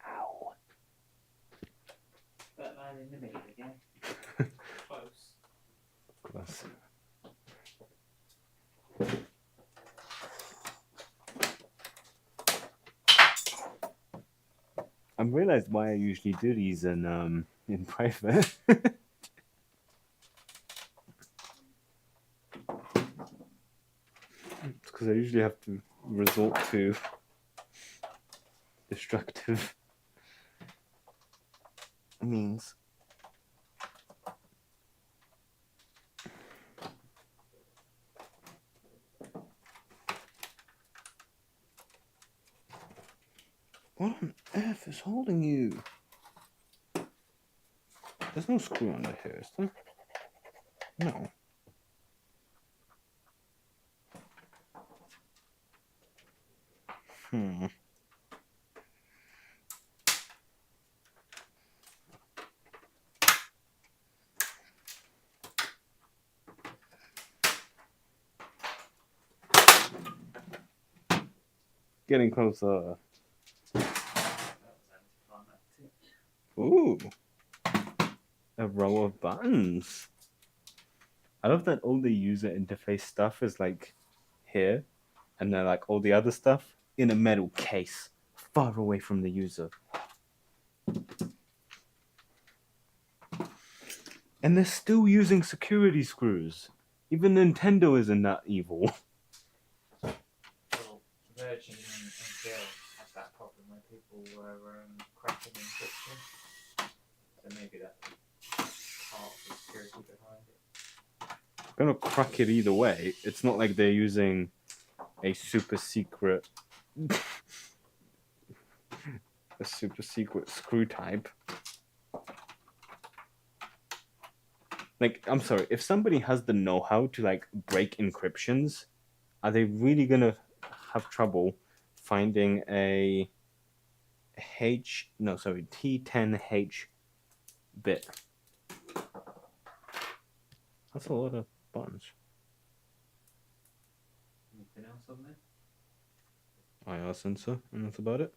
Ow. That man in the middle again. Close. Close. I realized why I usually do these in private. It's because I usually have to resort to destructive means. What on earth is holding you? There's no screw under here, is there? No. Getting closer. That was anticlimactic. Ooh. A row of buttons. I love that all the user interface stuff is like here, and then like all the other stuff in a metal case, far away from the user. And they're still using security screws. Even Nintendo isn't that evil. Well, Virgin and Dell had that problem where people were cracking encryption. So maybe that's part of the security behind it. They're gonna crack it either way. It's not like they're using a super secret screw type. Like, I'm sorry, if somebody has the know-how to like break encryptions, are they really gonna have trouble finding a T10H bit? That's a lot of buttons. Anything else on there? IR sensor, and that's about it.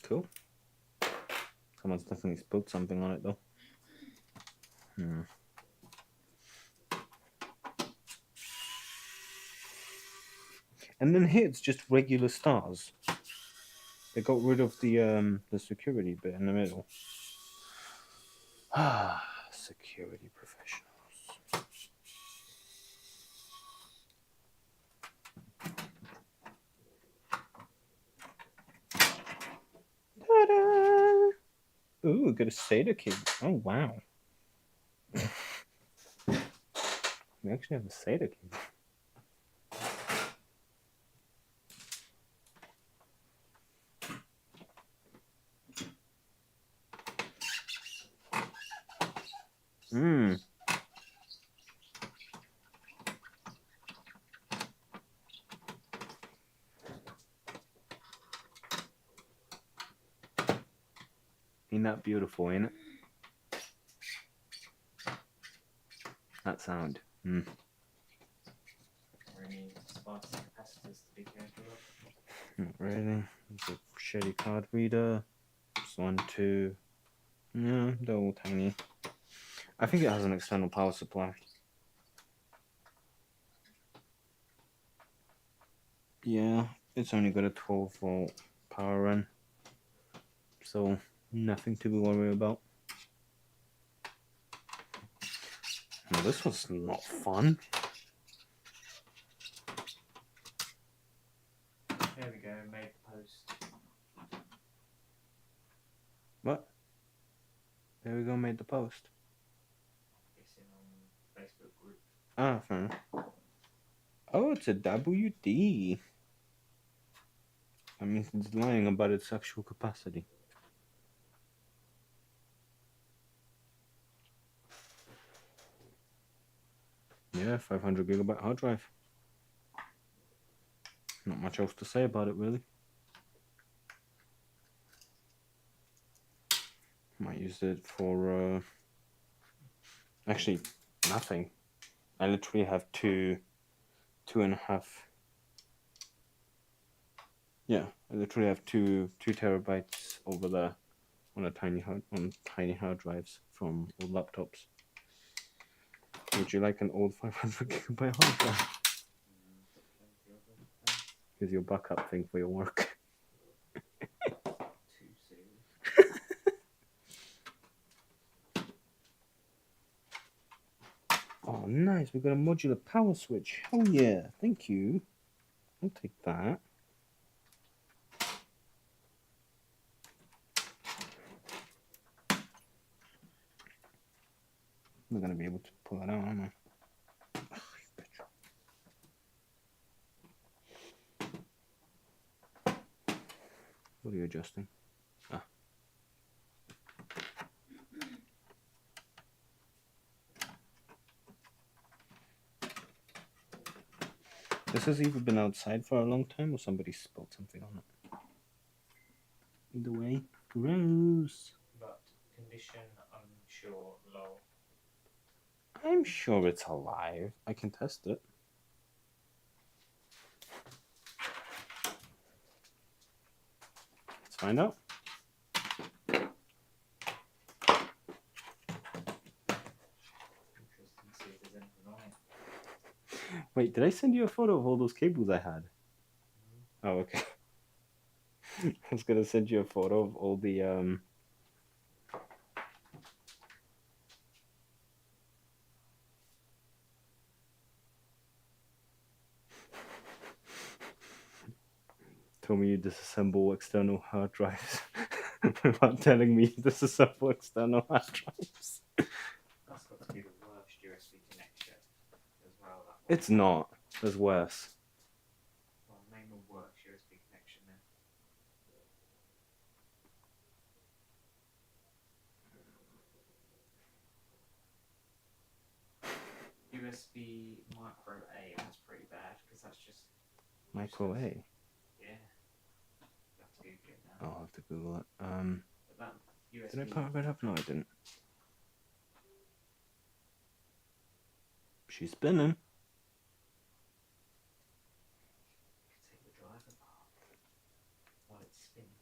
Cool. Someone's definitely spilled something on it though. And then here it's just regular stars. They got rid of the security bit in the middle. Ah, security professionals. Ta-da! Ooh, we got a SATA cable. Oh wow. We actually have a SATA cable. Mmm. Ain't that beautiful, ain't it? That sound. Mm. Or any sparse capacitors to be careful of. Not really. There's a shitty card reader. Just 1, 2. Yeah, they're all tiny. I think it has an external power supply. Yeah, it's only got a 12-volt power run. So, nothing to be worried about. Well, this was not fun. There we go, made the post. What? There we go, made the post. Guessing on Facebook group. Ah, fair enough. Oh, it's a WD. That means it's lying about its sexual capacity. Yeah, 500 gigabyte hard drive. Not much else to say about it, really. Might use it for, actually, nothing. I literally have two and a half. Yeah, I literally have two terabytes over there on tiny hard drives from old laptops. Would you like an old 500 gigabyte hard drive? Plenty of them. Here's your backup thing for your work. Too soon. Oh, nice. We've got a modular power switch. Oh, yeah. Thank you. I'll take that. We're going to be able to pull it out, aren't we? Oh, you bitch. What are you adjusting? Ah. This has either been outside for a long time or somebody spilled something on it. Either way, gross. But condition unsure, low. I'm sure it's alive. I can test it. Let's find out. Interesting to see if there's anything on it. Wait, did I send you a photo of all those cables I had? Oh, okay. I was gonna send you a photo of all the Told me you disassemble external hard drives without telling me you disassemble external hard drives. That's got to be the worst USB connection as well. That one. It's not. There's worse. Well, name the worst USB connection then. USB micro A, that's pretty bad because that's just Micro A. yeah. You have to Google it now. I'll have to Google it. But that USB. Did I power it up? No, I didn't. She's spinning. You could take the drive apart while it's spinning.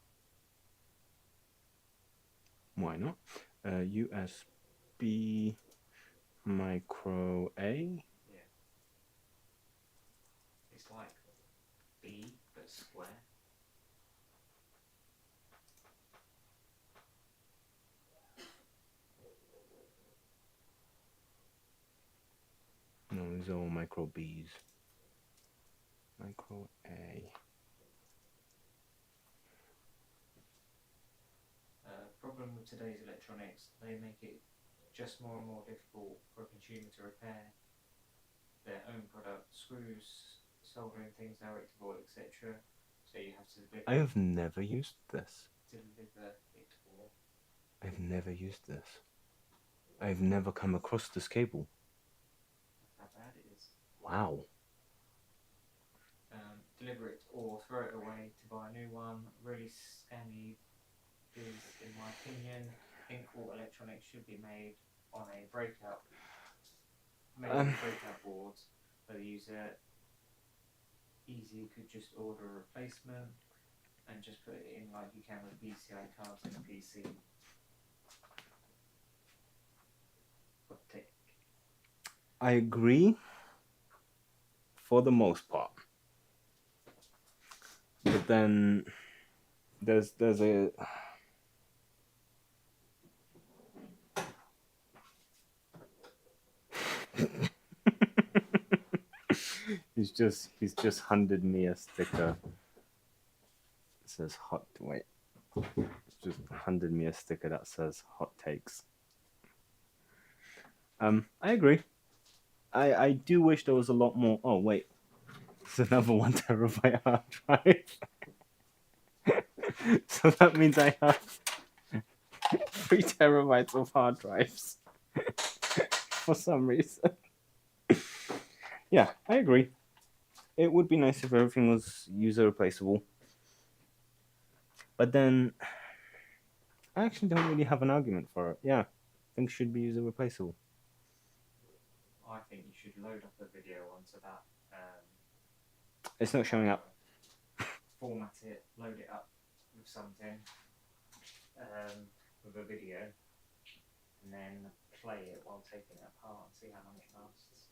Why not? USB micro A. Yeah. It's like These are all micro Bs. Micro A. Problem with today's electronics, they make it just more and more difficult for a consumer to repair their own product, screws, soldering things, direct to board, etc. So you have to I have never used this. deliver it all. I've never used this. I've never come across this cable. That's how bad it is. Wow. Deliver it or throw it away to buy a new one. Really scammy. Because, in my opinion, I think all electronics should be made on a breakout boards, where the user easily could just order a replacement and just put it in like you can with VCR cards in a PC. Hot take. I agree for the most part. But then there's a he's just handed me a sticker. It says hot wait. Just handed me a sticker that says hot takes. I agree. I do wish there was a lot more. Oh wait, it's another 1 terabyte hard drive. So that means I have 3 terabytes of hard drives for some reason. Yeah, I agree. It would be nice if everything was user replaceable. But then I actually don't really have an argument for it. Yeah, things should be user replaceable. I think you should load up a video onto that. It's not showing up. Format it, load it up with something, with a video, and then play it while taking it apart and see how long it lasts.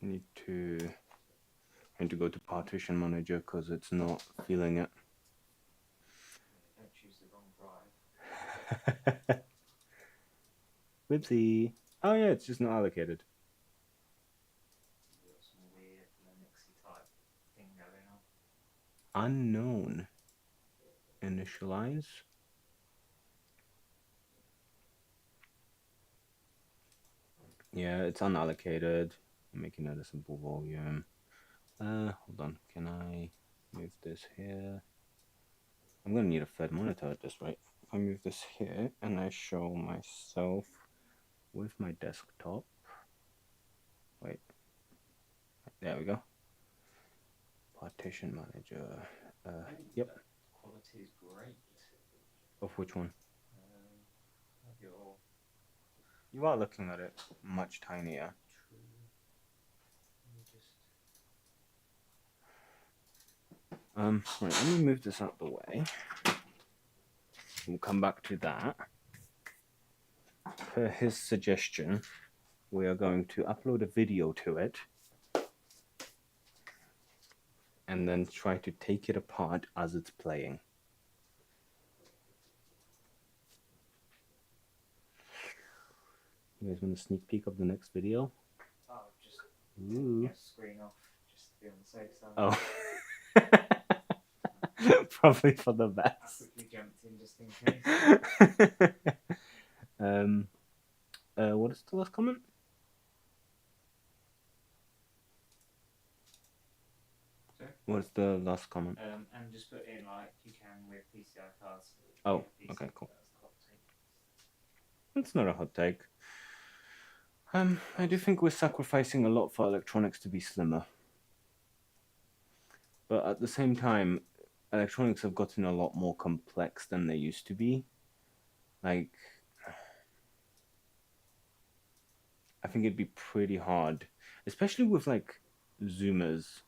I need to go to partition manager because it's not feeling it. Don't choose the wrong drive. Whoopsie. Oh yeah, it's just not allocated. You've got some weird Linuxy type thing going on. Unknown. Initialize. Yeah, it's unallocated. I'm making it a simple volume. Hold on. Can I move this here? I'm gonna need a third monitor at this rate. If I move this here and I show myself with my desktop. Wait. There we go. Partition manager. Yep. Quality is great. Of which one? Of your You are looking at it much tinier. true. Let me just. Right, let me move this out the way. We'll come back to that. Per his suggestion, we are going to upload a video to it and then try to take it apart as it's playing. You guys want a sneak peek of the next video? Oh, just Ooh. your screen off, just to be on the safe side. Oh. Probably for the I best. quickly jumped in just in case. What is the last comment? Sorry? What is the last comment? And just put in like you can with PCI cards. Oh, PCI okay, cool. cards, the hot take. It's not a hot take. I do think we're sacrificing a lot for electronics to be slimmer. But at the same time, electronics have gotten a lot more complex than they used to be. Like, I think it'd be pretty hard, especially with like zoomers.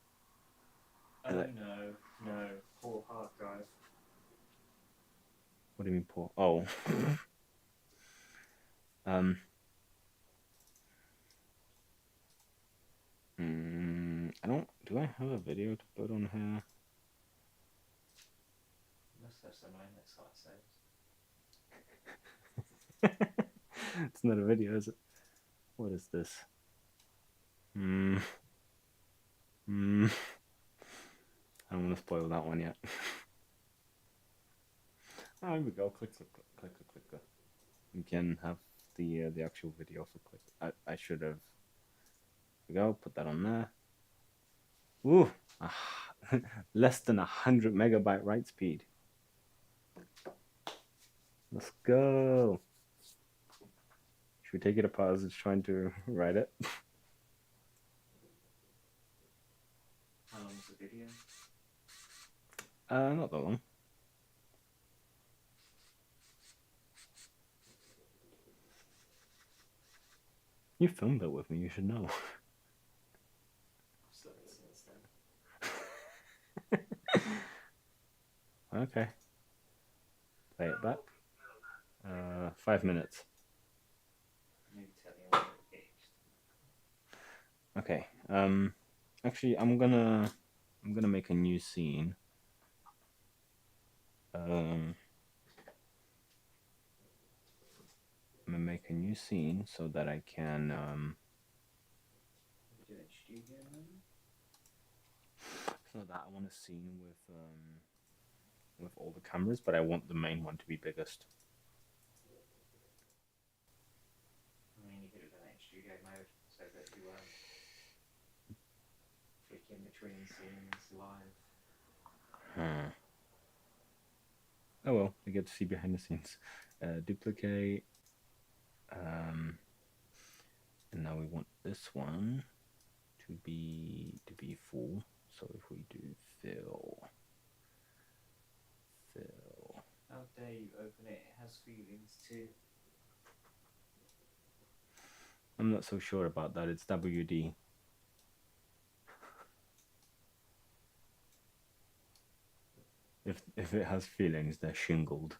Oh no, poor hard drive. What do you mean poor? Oh. I don't. Do I have a video to put on here? must have some next site saves. It's not a video, is it? What is this? I don't want to spoil that one yet. Oh, here we go. Click, click, click, click, click, click, click. You can have the actual video for click. I should have. Here we go. Put that on there. Ooh, less than 100 megabyte write speed. Let's go. Should we take it apart as it's trying to write it? How long is the video? Not that long. You filmed it with me, you should know. Since then. Okay. Play it back. 5 minutes. Maybe tell me what it is. Okay. Actually, I'm gonna make a new scene. I'm gonna make a new scene so that I can Do it studio mode? so that I want a scene with all the cameras, but I want the main one to be biggest. I mean, you could have done it in studio mode so that you weren't flicking between scenes live. Oh well, I get to see behind the scenes. Duplicate. And now we want this one to be full. So if we do fill. How dare you open it? It has feelings too. I'm not so sure about that. It's WD. If it has feelings, they're shingled.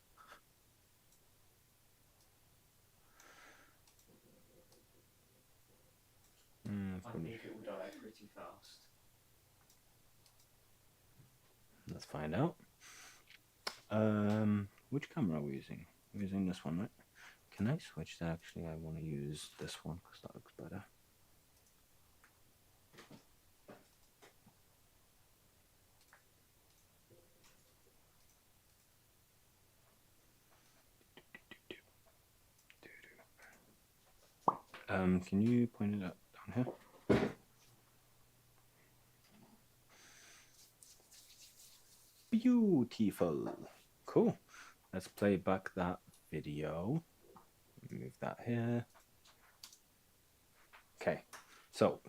I think it will die pretty fast. Let's find out. Which camera are we using? We're using this one, right? Can I switch that? Actually, I want to use this one because that looks better. Can you point it up down here? Beautiful. Cool. Let's play back that video. Move that here. Okay. So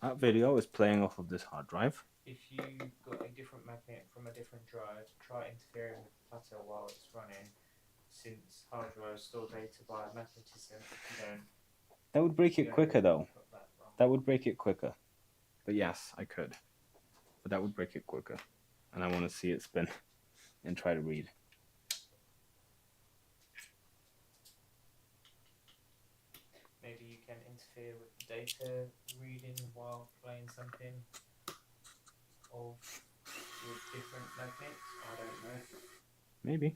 that video is playing off of this hard drive. If you got a different magnet from a different drive, try interfering with the platter while it's running. Since hard drives store data by magnetism, you don't. That would break it quicker though. That would break it quicker. But yes, I could. But that would break it quicker. And I want to see it spin and try to read. Maybe you can interfere with the data reading while playing something with different magnets. I don't know. Maybe.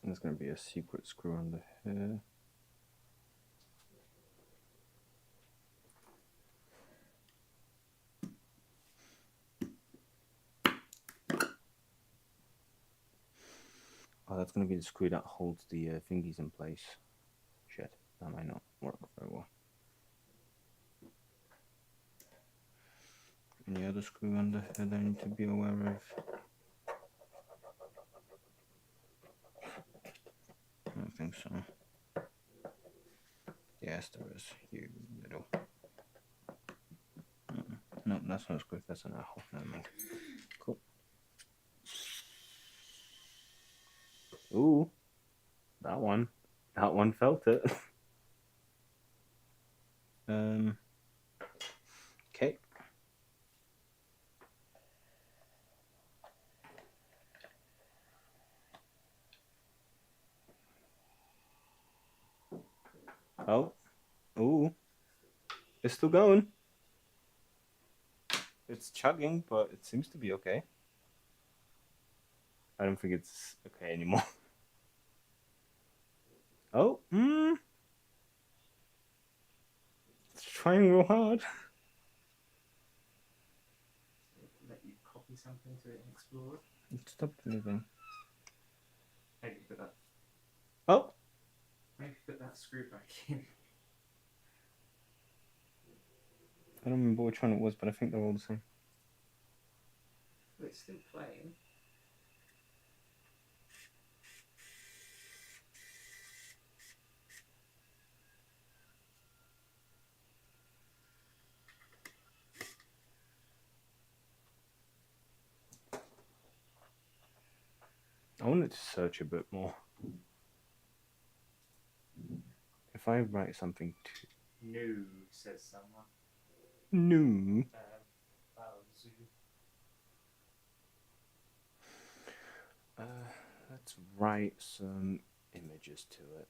There's going to be a secret screw under here. Oh, that's going to be the screw that holds the thingies in place. Shit, that might not work very well. Any other screw under here that I need to be aware of? I don't think so. Yes, there is. You little. No, that's not a screw. That's an apple. Never mind. Cool. Ooh, that one. That one felt it. Okay. Oh, ooh, it's still going. It's chugging, but it seems to be okay. I don't think it's okay anymore. Oh, it's trying real hard. Let you copy something to explore. It stopped moving. Maybe put that. Oh, Maybe put that screw back in. I don't remember which one it was, but I think they're all the same. Well, it's still playing. I wanted to search a bit more. If I write something to No, says someone. new, Zoo. let's write some images to it.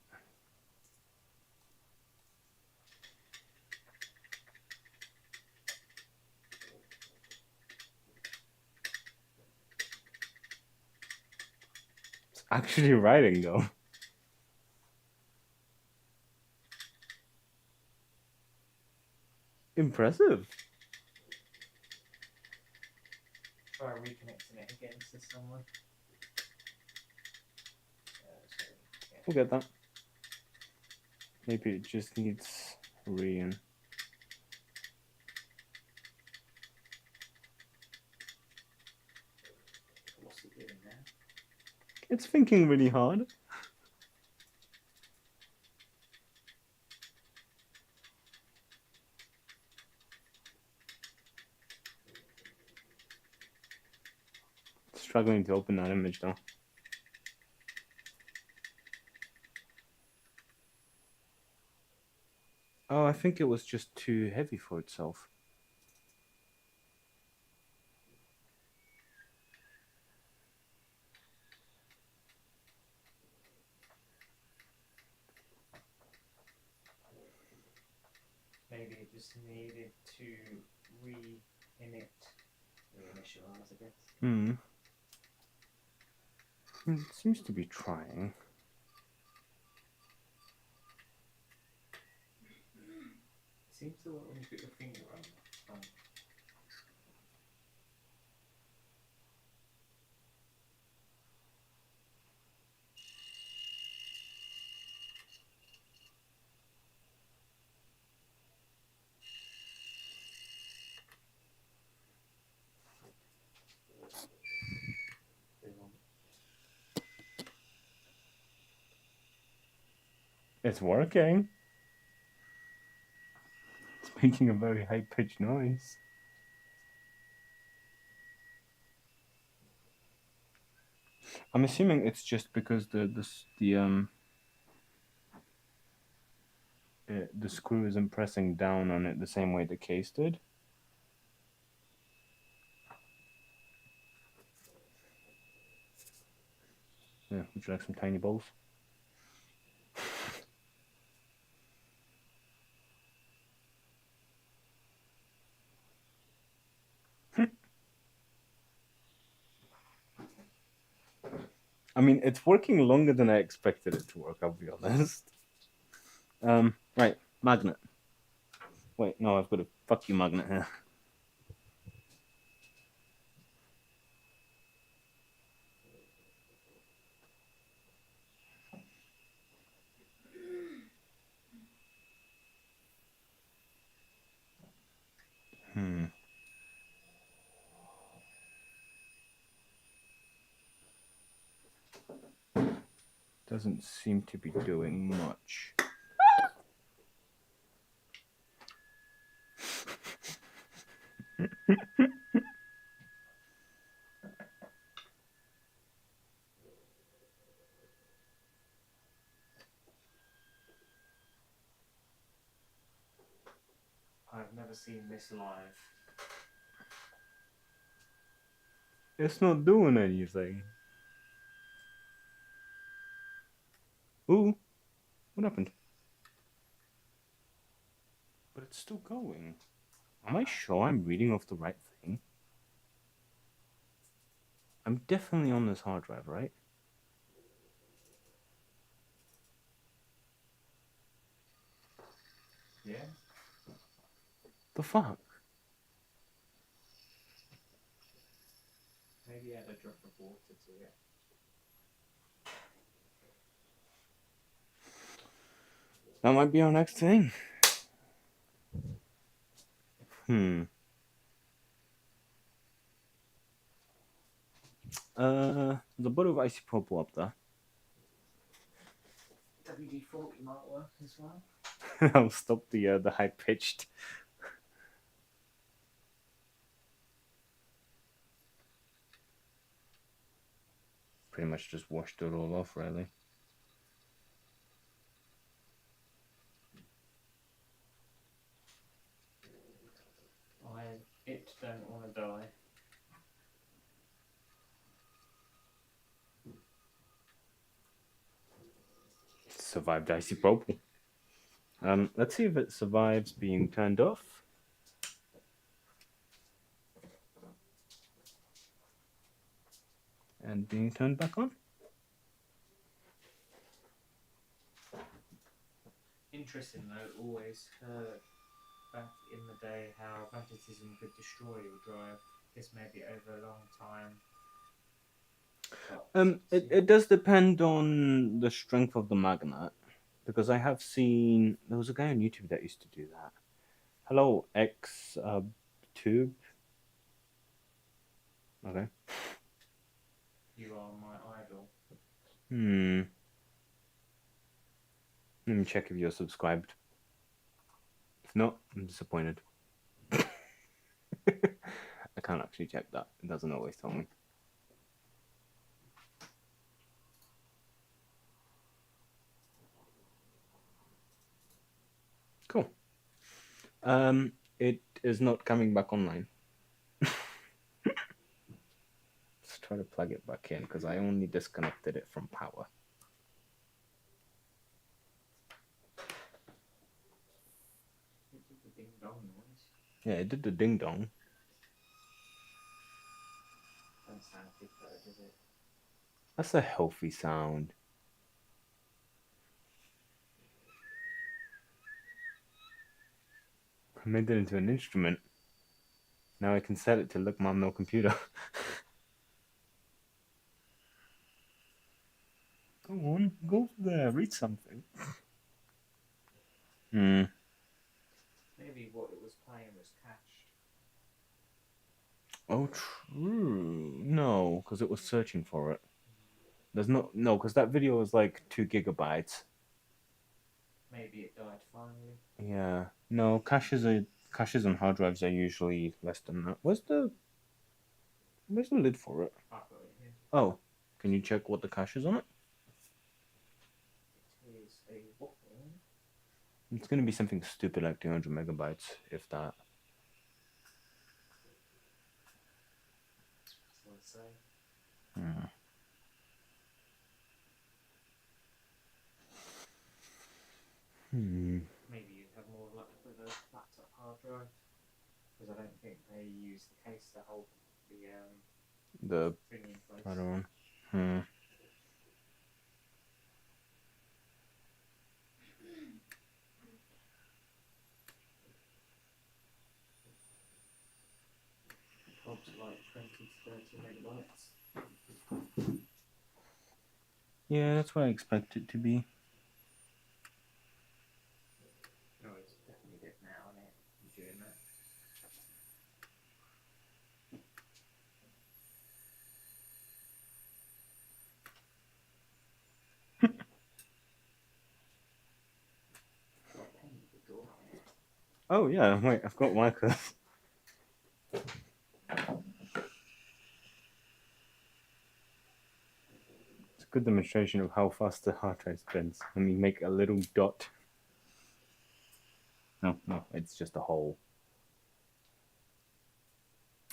It's actually writing though. Impressive. Try reconnecting it again, says someone. We'll get that. Maybe it just needs re-in. What's it doing now? It's thinking really hard. It's struggling to open that image though. Oh, I think it was just too heavy for itself. Maybe it just needed to reinitialize, I guess. It seems to be trying. It seems to work when you put your finger on. It's working. It's making a very high-pitched noise. I'm assuming it's just because the screw isn't pressing down on it the same way the case did. Yeah, would you like some tiny balls? I mean, it's working longer than I expected it to work, I'll be honest. Right, magnet. Wait, no, I've got a fuck you magnet here. Doesn't seem to be doing much. never seen this live. It's not doing anything. Ooh, what happened? But it's still going. Am I sure I'm reading off the right thing? I'm definitely on this hard drive, right? Yeah. The fuck? Maybe add a drop of water to it. That might be our next thing. There's a bottle of icy purple up there. WD-40 might work as well. I'll stop the high pitched. Pretty much just washed it all off, really. It don't want to die. Survived icy purple. Let's see if it survives being turned off. And being turned back on. Interesting though, always heard back in the day how magnetism could destroy your drive. This may be over a long time. It does depend on the strength of the magnet. Because I have seen, there was a guy on YouTube that used to do that. Hello, X Tube. Okay. You are my idol. Let me check if you're subscribed. If not, I'm disappointed. I can't actually check that. It doesn't always tell me. Cool. It is not coming back online. Let's try to plug it back in because I only disconnected it from power. It did the ding dong noise. Yeah, it did the ding dong. Doesn't sound good though, does it? That's a healthy sound. I made it into an instrument. Now I can set it to look on no computer. Go on, go over there, read something. Maybe what it was playing was cached. Oh, true. No, because it was searching for it. There's no, because that video was like 2 gigabytes. Maybe it died finally. Yeah. No, caches on hard drives are usually less than that. Where's the lid for it? I've got it here. Oh, can you check what the cache is on it? It is a whopping. It's gonna be something stupid like 200 megabytes, if that. That's what I say. Maybe you'd have more luck with a laptop hard drive, because I don't think they use the case to hold The thing in place. I don't know. Probs like 20 to 30 megabytes. Yeah, that's what I expect it to be. No, it's definitely dead now, isn't it? You're doing that. Got a pen you could draw on it. Oh yeah, wait, I've got markers. It's a good demonstration of how fast the hard drive spins. Let me make a little dot. No, it's just a hole.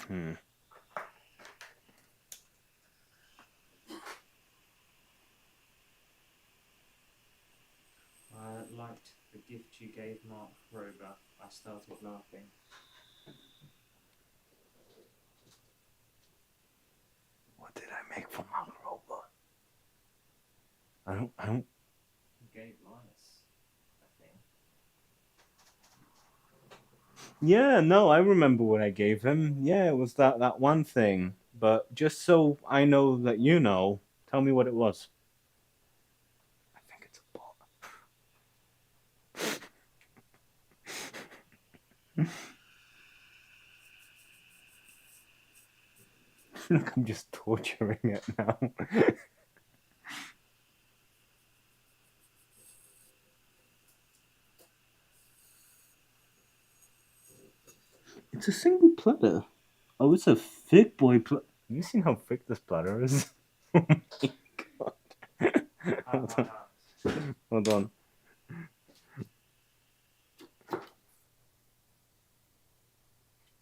Hmm. I liked the gift you gave Mark Rober. I started laughing. What did I make for Mark Rober? I don't. You gave Linus, I think. Yeah, no, I remember what I gave him. Yeah, it was that one thing. But just so I know that you know, tell me what it was. I think it's a bot. Look, I'm just torturing it now. It's a single platter. Oh, it's a thick boy platter. Have you seen how thick this platter is? Oh my god. Hold on. Hold on.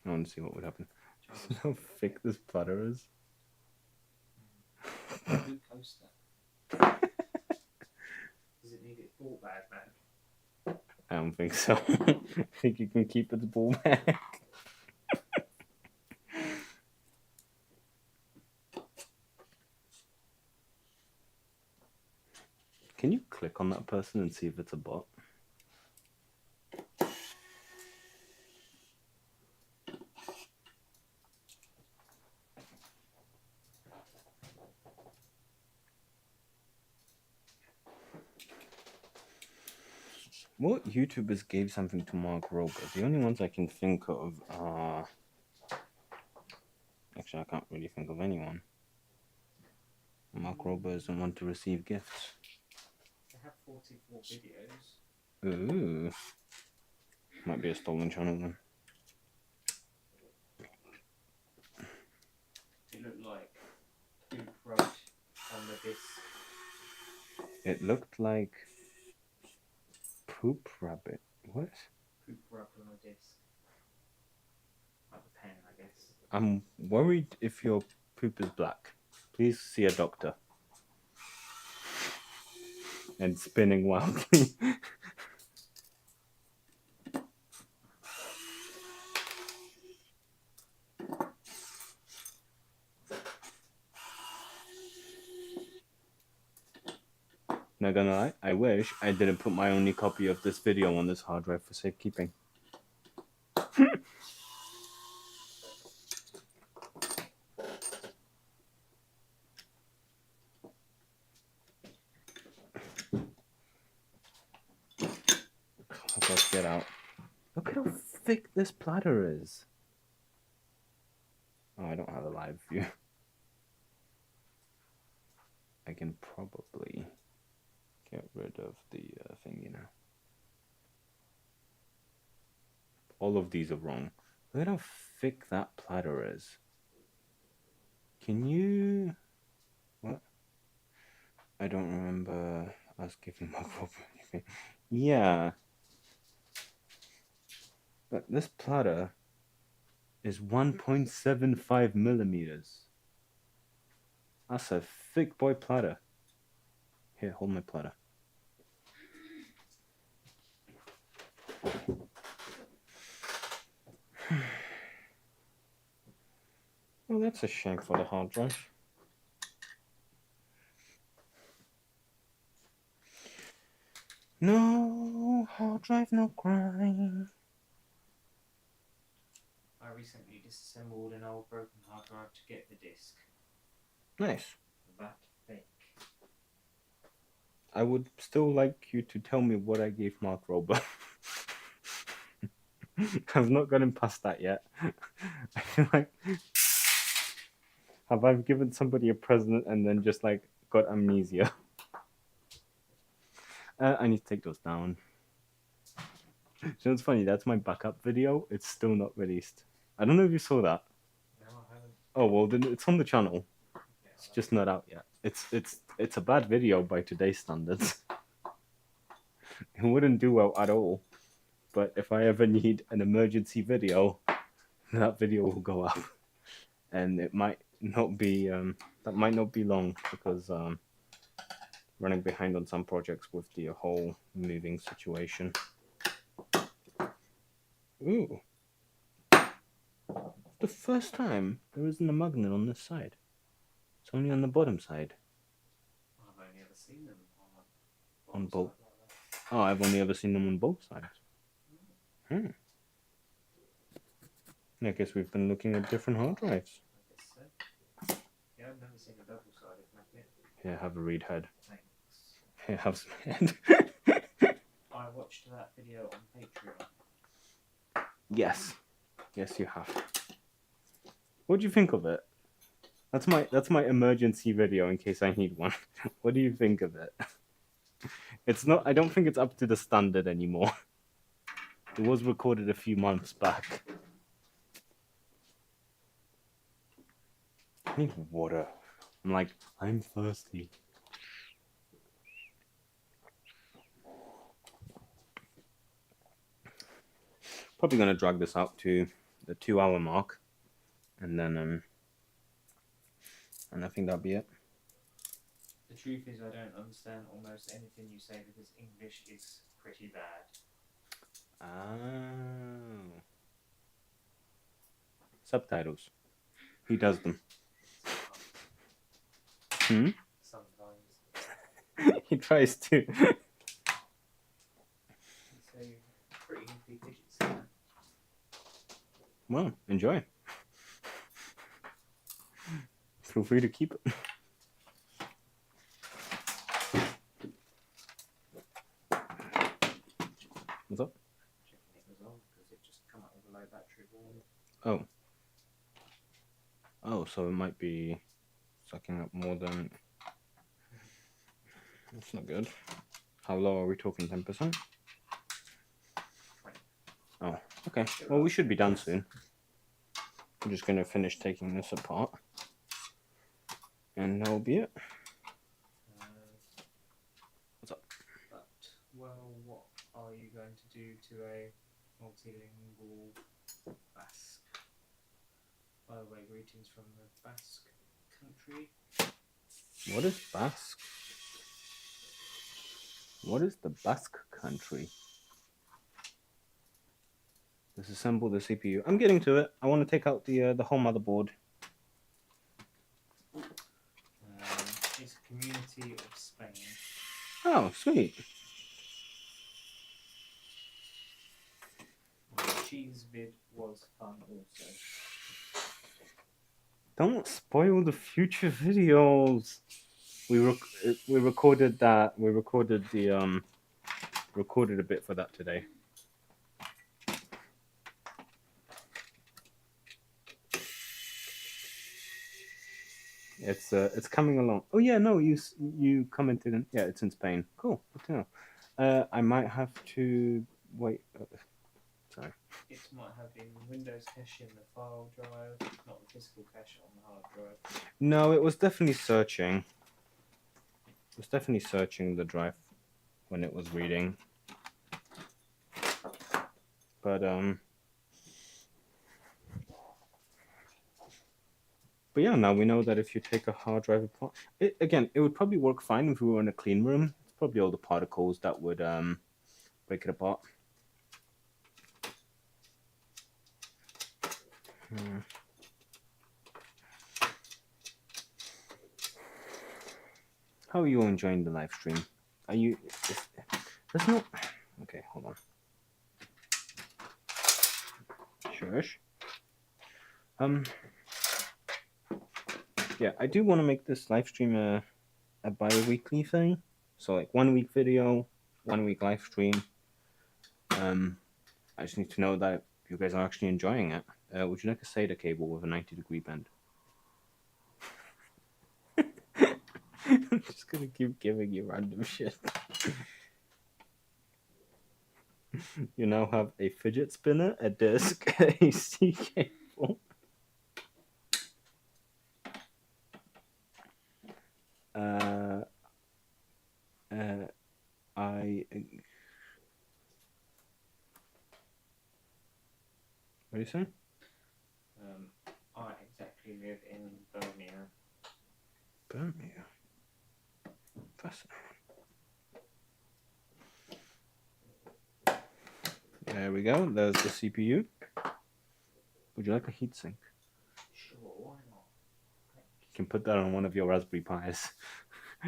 I want to see what would happen. See how thick this platter is? Good coaster. Does it need its ball bag back? I don't think so. I think you can keep its ball back. Can you click on that person and see if it's a bot? What YouTubers gave something to Mark Rober? The only ones I can think of are... Actually, I can't really think of anyone. Mark Rober isn't one to receive gifts. They have 44 videos. Ooh. Might be a stolen channel then. It looked like Poop wrote on the disc. It looked like... Poop Rabbit. What? Poop rubbed on a disc. Like the pen, I guess. I'm worried if your poop is black. Please see a doctor. And spinning wildly. Not gonna lie, I wish I didn't put my only copy of this video on this hard drive for safekeeping. Let's get out. Look at how thick this platter is. Oh, I don't have a live view. I can probably get rid of the thingy now. All of these are wrong. Look at how thick that platter is. Can you... What? I don't remember us giving my anything. Yeah. But this platter is 1.75 millimeters. That's a thick boy platter. Here, hold my platter. Well, that's a shame for the hard drive. No hard drive, no grind. I recently disassembled an old broken hard drive to get the disc. Nice. That thick. I would still like you to tell me what I gave Mark Rober. I've not gotten past that yet. I feel like... Have I given somebody a present and then just like got amnesia? I need to take those down. So it's funny, that's my backup video. It's still not released. I don't know if you saw that. No, I haven't. Oh well, then it's on the channel. Yeah, It's just not out yet. It's a bad video by today's standards. It wouldn't do well at all. But if I ever need an emergency video, that video will go up. and it might not be that might not be long because running behind on some projects with the whole moving situation. Ooh. The first time there isn't a magnet on this side. It's only on the bottom side. I've only ever seen them On both. side like that. Oh, I've only ever seen them on both sides. Hmm. I guess we've been looking at different hard drives. I guess so. Yeah, I've never seen a double-sided magnet. Here, have a read head. Thanks. Here, have some head. I watched that video on Patreon. Yes. Yes, you have. What do you think of it? That's my emergency video in case I need one. What do you think of it? It's not. I don't think it's up to the standard anymore. It was recorded a few months back. I need water. I'm thirsty. Probably gonna drag this out to the 2-hour mark, and then and I think that'll be it. The truth is, I don't understand almost anything you say because English is pretty bad. Oh. Subtitles. He does them. Sometimes. He tries to. So, pretty nifty fidget spinner. Well, enjoy. Feel free to keep it. What's up? Checking it was on because it just come up with a low battery warning. Oh. Oh, so it might be sucking up more than. That's not good. How low are we talking? 10%? Oh, okay. Well, we should be done soon. I'm just going to finish taking this apart. And that'll be it. What's up? But, well, what are you going to do to a multilingual Basque? By the way, greetings from the Basque country. What is Basque? What is the Basque country? Disassemble the CPU. I'm getting to it. I want to take out the whole motherboard. It's a community of Spain. Oh, sweet. Cheese vid was fun also. Don't spoil the future videos. We recorded that. We recorded recorded a bit for that today. It's coming along. Oh yeah, no, you commented. Yeah, it's in Spain. Cool. Good to know. I might have to wait. Sorry. It might have been Windows cache in the file drive, not the physical cache on the hard drive. No, it was definitely searching. It was definitely searching the drive when it was reading. But yeah, now we know that if you take a hard drive apart, it would probably work fine if we were in a clean room. It's probably all the particles that would break it apart. How are you enjoying the live stream? Are you? There's no. Okay, hold on. Shush. Yeah, I do want to make this live stream a bi-weekly thing. So like 1 week video, 1 week live stream. I just need to know that you guys are actually enjoying it. Would you like a SATA cable with a 90-degree bend? I'm just gonna keep giving you random shit. You now have a fidget spinner, a disc, a C cable. What do you say? I exactly live in Birmingham. Birmingham. Fascinating. There we go. There's the CPU. Would you like a heatsink? Sure, why not? You can put that on one of your Raspberry Pis.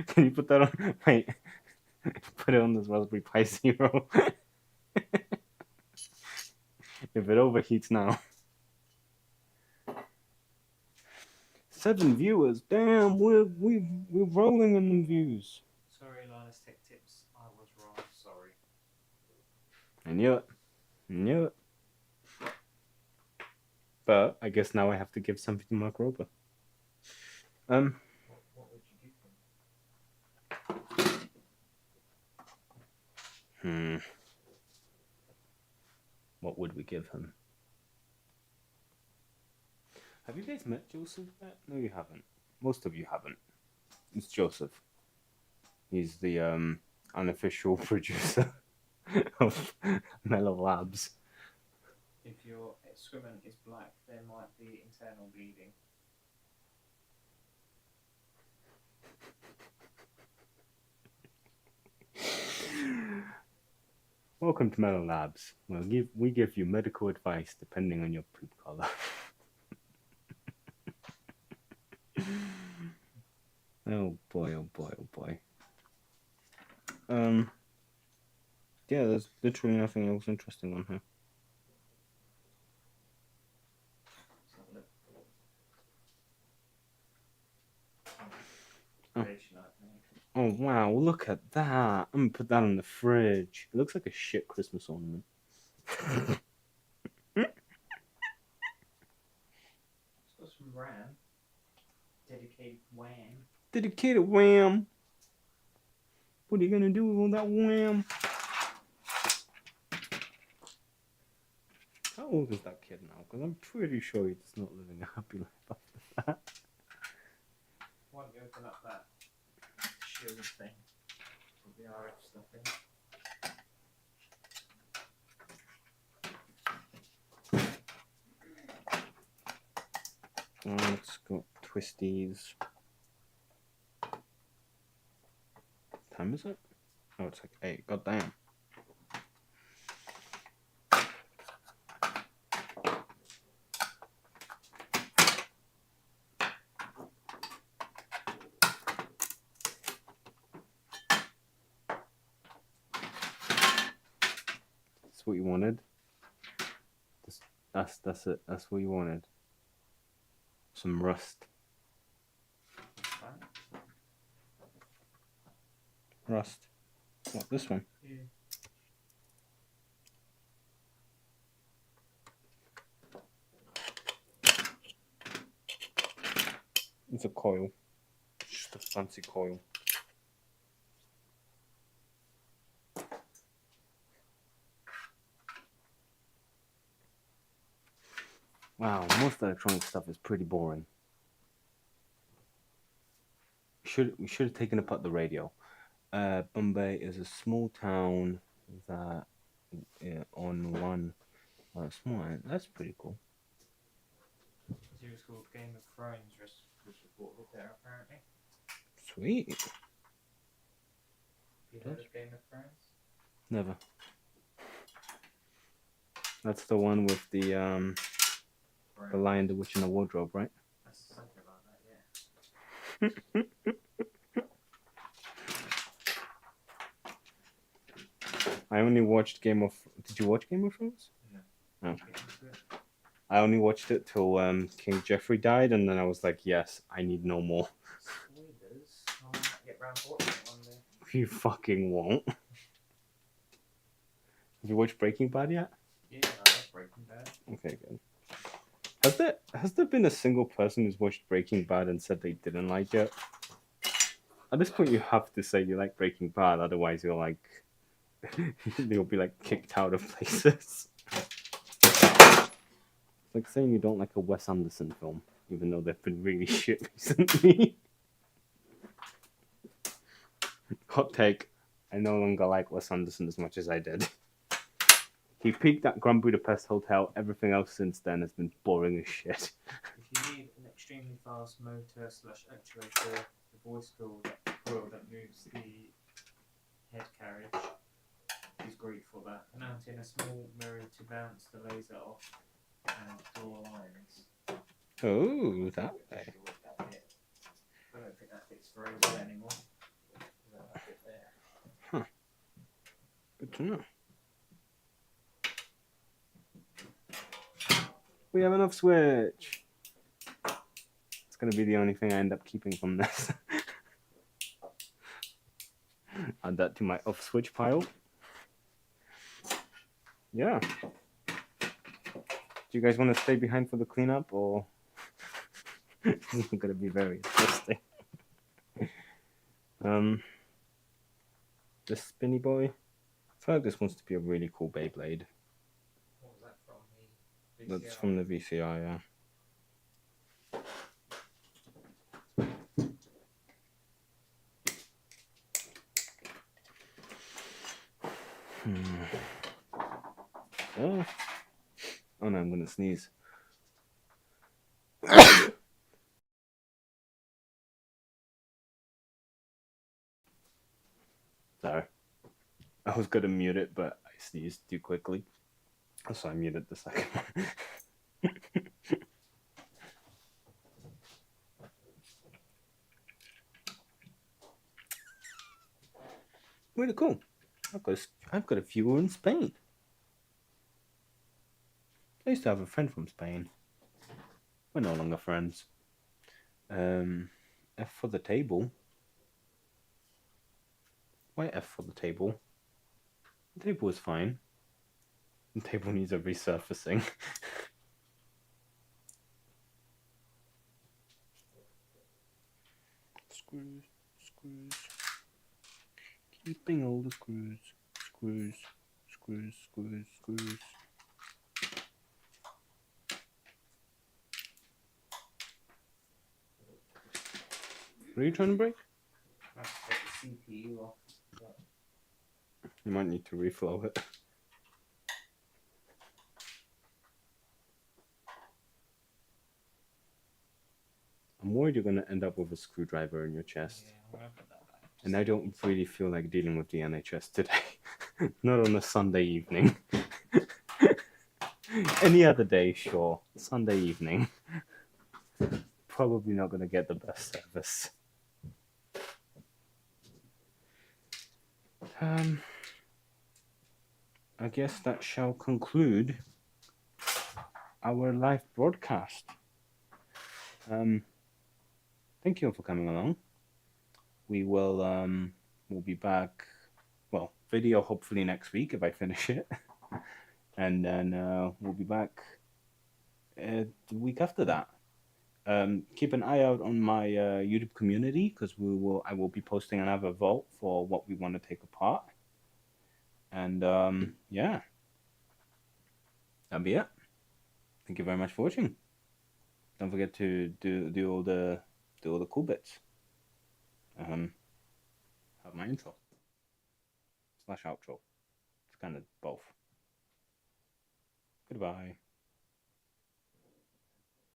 Can you put that on? Wait. Put it on this Raspberry Pi Zero. If it overheats now. 7 viewers. Damn, we're rolling in them views. Sorry, Linus Tech Tips. I was wrong. Sorry. I knew it. But I guess now I have to give something to Mark Rober. What would you give him? What would we give him? Have you guys met Joseph yet? No, you haven't. Most of you haven't. It's Joseph. He's the unofficial producer of Mellow Labs. If your excrement is black, there might be internal bleeding. Welcome to Mellow Labs. We give you medical advice depending on your poop color. Oh boy. Yeah, there's literally nothing else interesting on here. Oh wow, look at that. I'm gonna put that on the fridge. It looks like a shit Christmas ornament. It's got some RAM. Dedicated WAM. Dedicated wham. What are you gonna do with all that wham? How old is that kid now? Because I'm pretty sure he's not living a happy life after that. Why don't you open up that shield thing with the RF stuff in? Oh, it's got twisties. What time is it? Oh, it's like 8. God damn. That's what you wanted. That's it. That's what you wanted. Some rust. Rust. What, this one? Yeah. It's a coil. Just a fancy coil. Wow, most electronic stuff is pretty boring. We should have taken apart the radio. Bombay is a small town that on one small. That's pretty cool. A series called Game of Thrones was reported there, apparently. Sweet. Have you heard of Game of Thrones? Never. That's the one with the Lion, the Witch, and the Wardrobe, right? That's something like that, yeah. I only watched Did you watch Game of Thrones? No. Oh. I only watched it till King Joffrey died, and then I was like, yes, I need no more. Spoilers. I might get round to watching it one day. You fucking won't. Have you watched Breaking Bad yet? Yeah, I love Breaking Bad. Okay, good. Has there been a single person who's watched Breaking Bad and said they didn't like it? At this point, you have to say you like Breaking Bad, otherwise you're like, you'll be like kicked out of places. It's like saying you don't like a Wes Anderson film, even though they've been really shit recently. Hot take: I no longer like Wes Anderson as much as I did. He peaked at Grand Budapest Hotel. Everything else since then has been boring as shit. If you need an extreme extremely fast motor slash actuator, the voice coil that moves the head carriage is great for that. Mounting a small mirror to bounce the laser off and draw lines. Oh, that way. I don't think that fits very well anymore. That bit there. Huh. Good to know. We have enough switch. It's going to be the only thing I end up keeping from this. Add that to my off switch pile. Yeah. Do you guys want to stay behind for the cleanup, or it's not going to be very interesting? This spinny boy. I feel like this wants to be a really cool Beyblade. What was that from? The VCR? That's from the VCR, yeah. Oh. Oh no, I'm gonna sneeze. Sorry. I was gonna mute it, but I sneezed too quickly. So I muted the second one. Really cool. I've got a few in Spain. I used to have a friend from Spain. We're no longer friends. F for the table. Why F for the table? The table is fine. The table needs a resurfacing. Screws, screws. Keeping all the screws. Screws, screws, screws, screws. What are you trying to break? I have to take the CPU off. You might need to reflow it. I'm worried you're going to end up with a screwdriver in your chest. Yeah, I'm gonna put that back. And I don't really feel like dealing with the NHS today. Not on a Sunday evening. Any other day, sure. Sunday evening. Probably not going to get the best service. I guess that shall conclude our live broadcast. Thank you all for coming along. We will we'll be back. Well, video hopefully next week if I finish it, and then we'll be back the week after that. Keep an eye out on my YouTube community because I will be posting another vote for what we want to take apart. And yeah, that'll be it. Thank you very much for watching. Don't forget to do all the cool bits. Have my intro / outro. It's kind of both. Goodbye.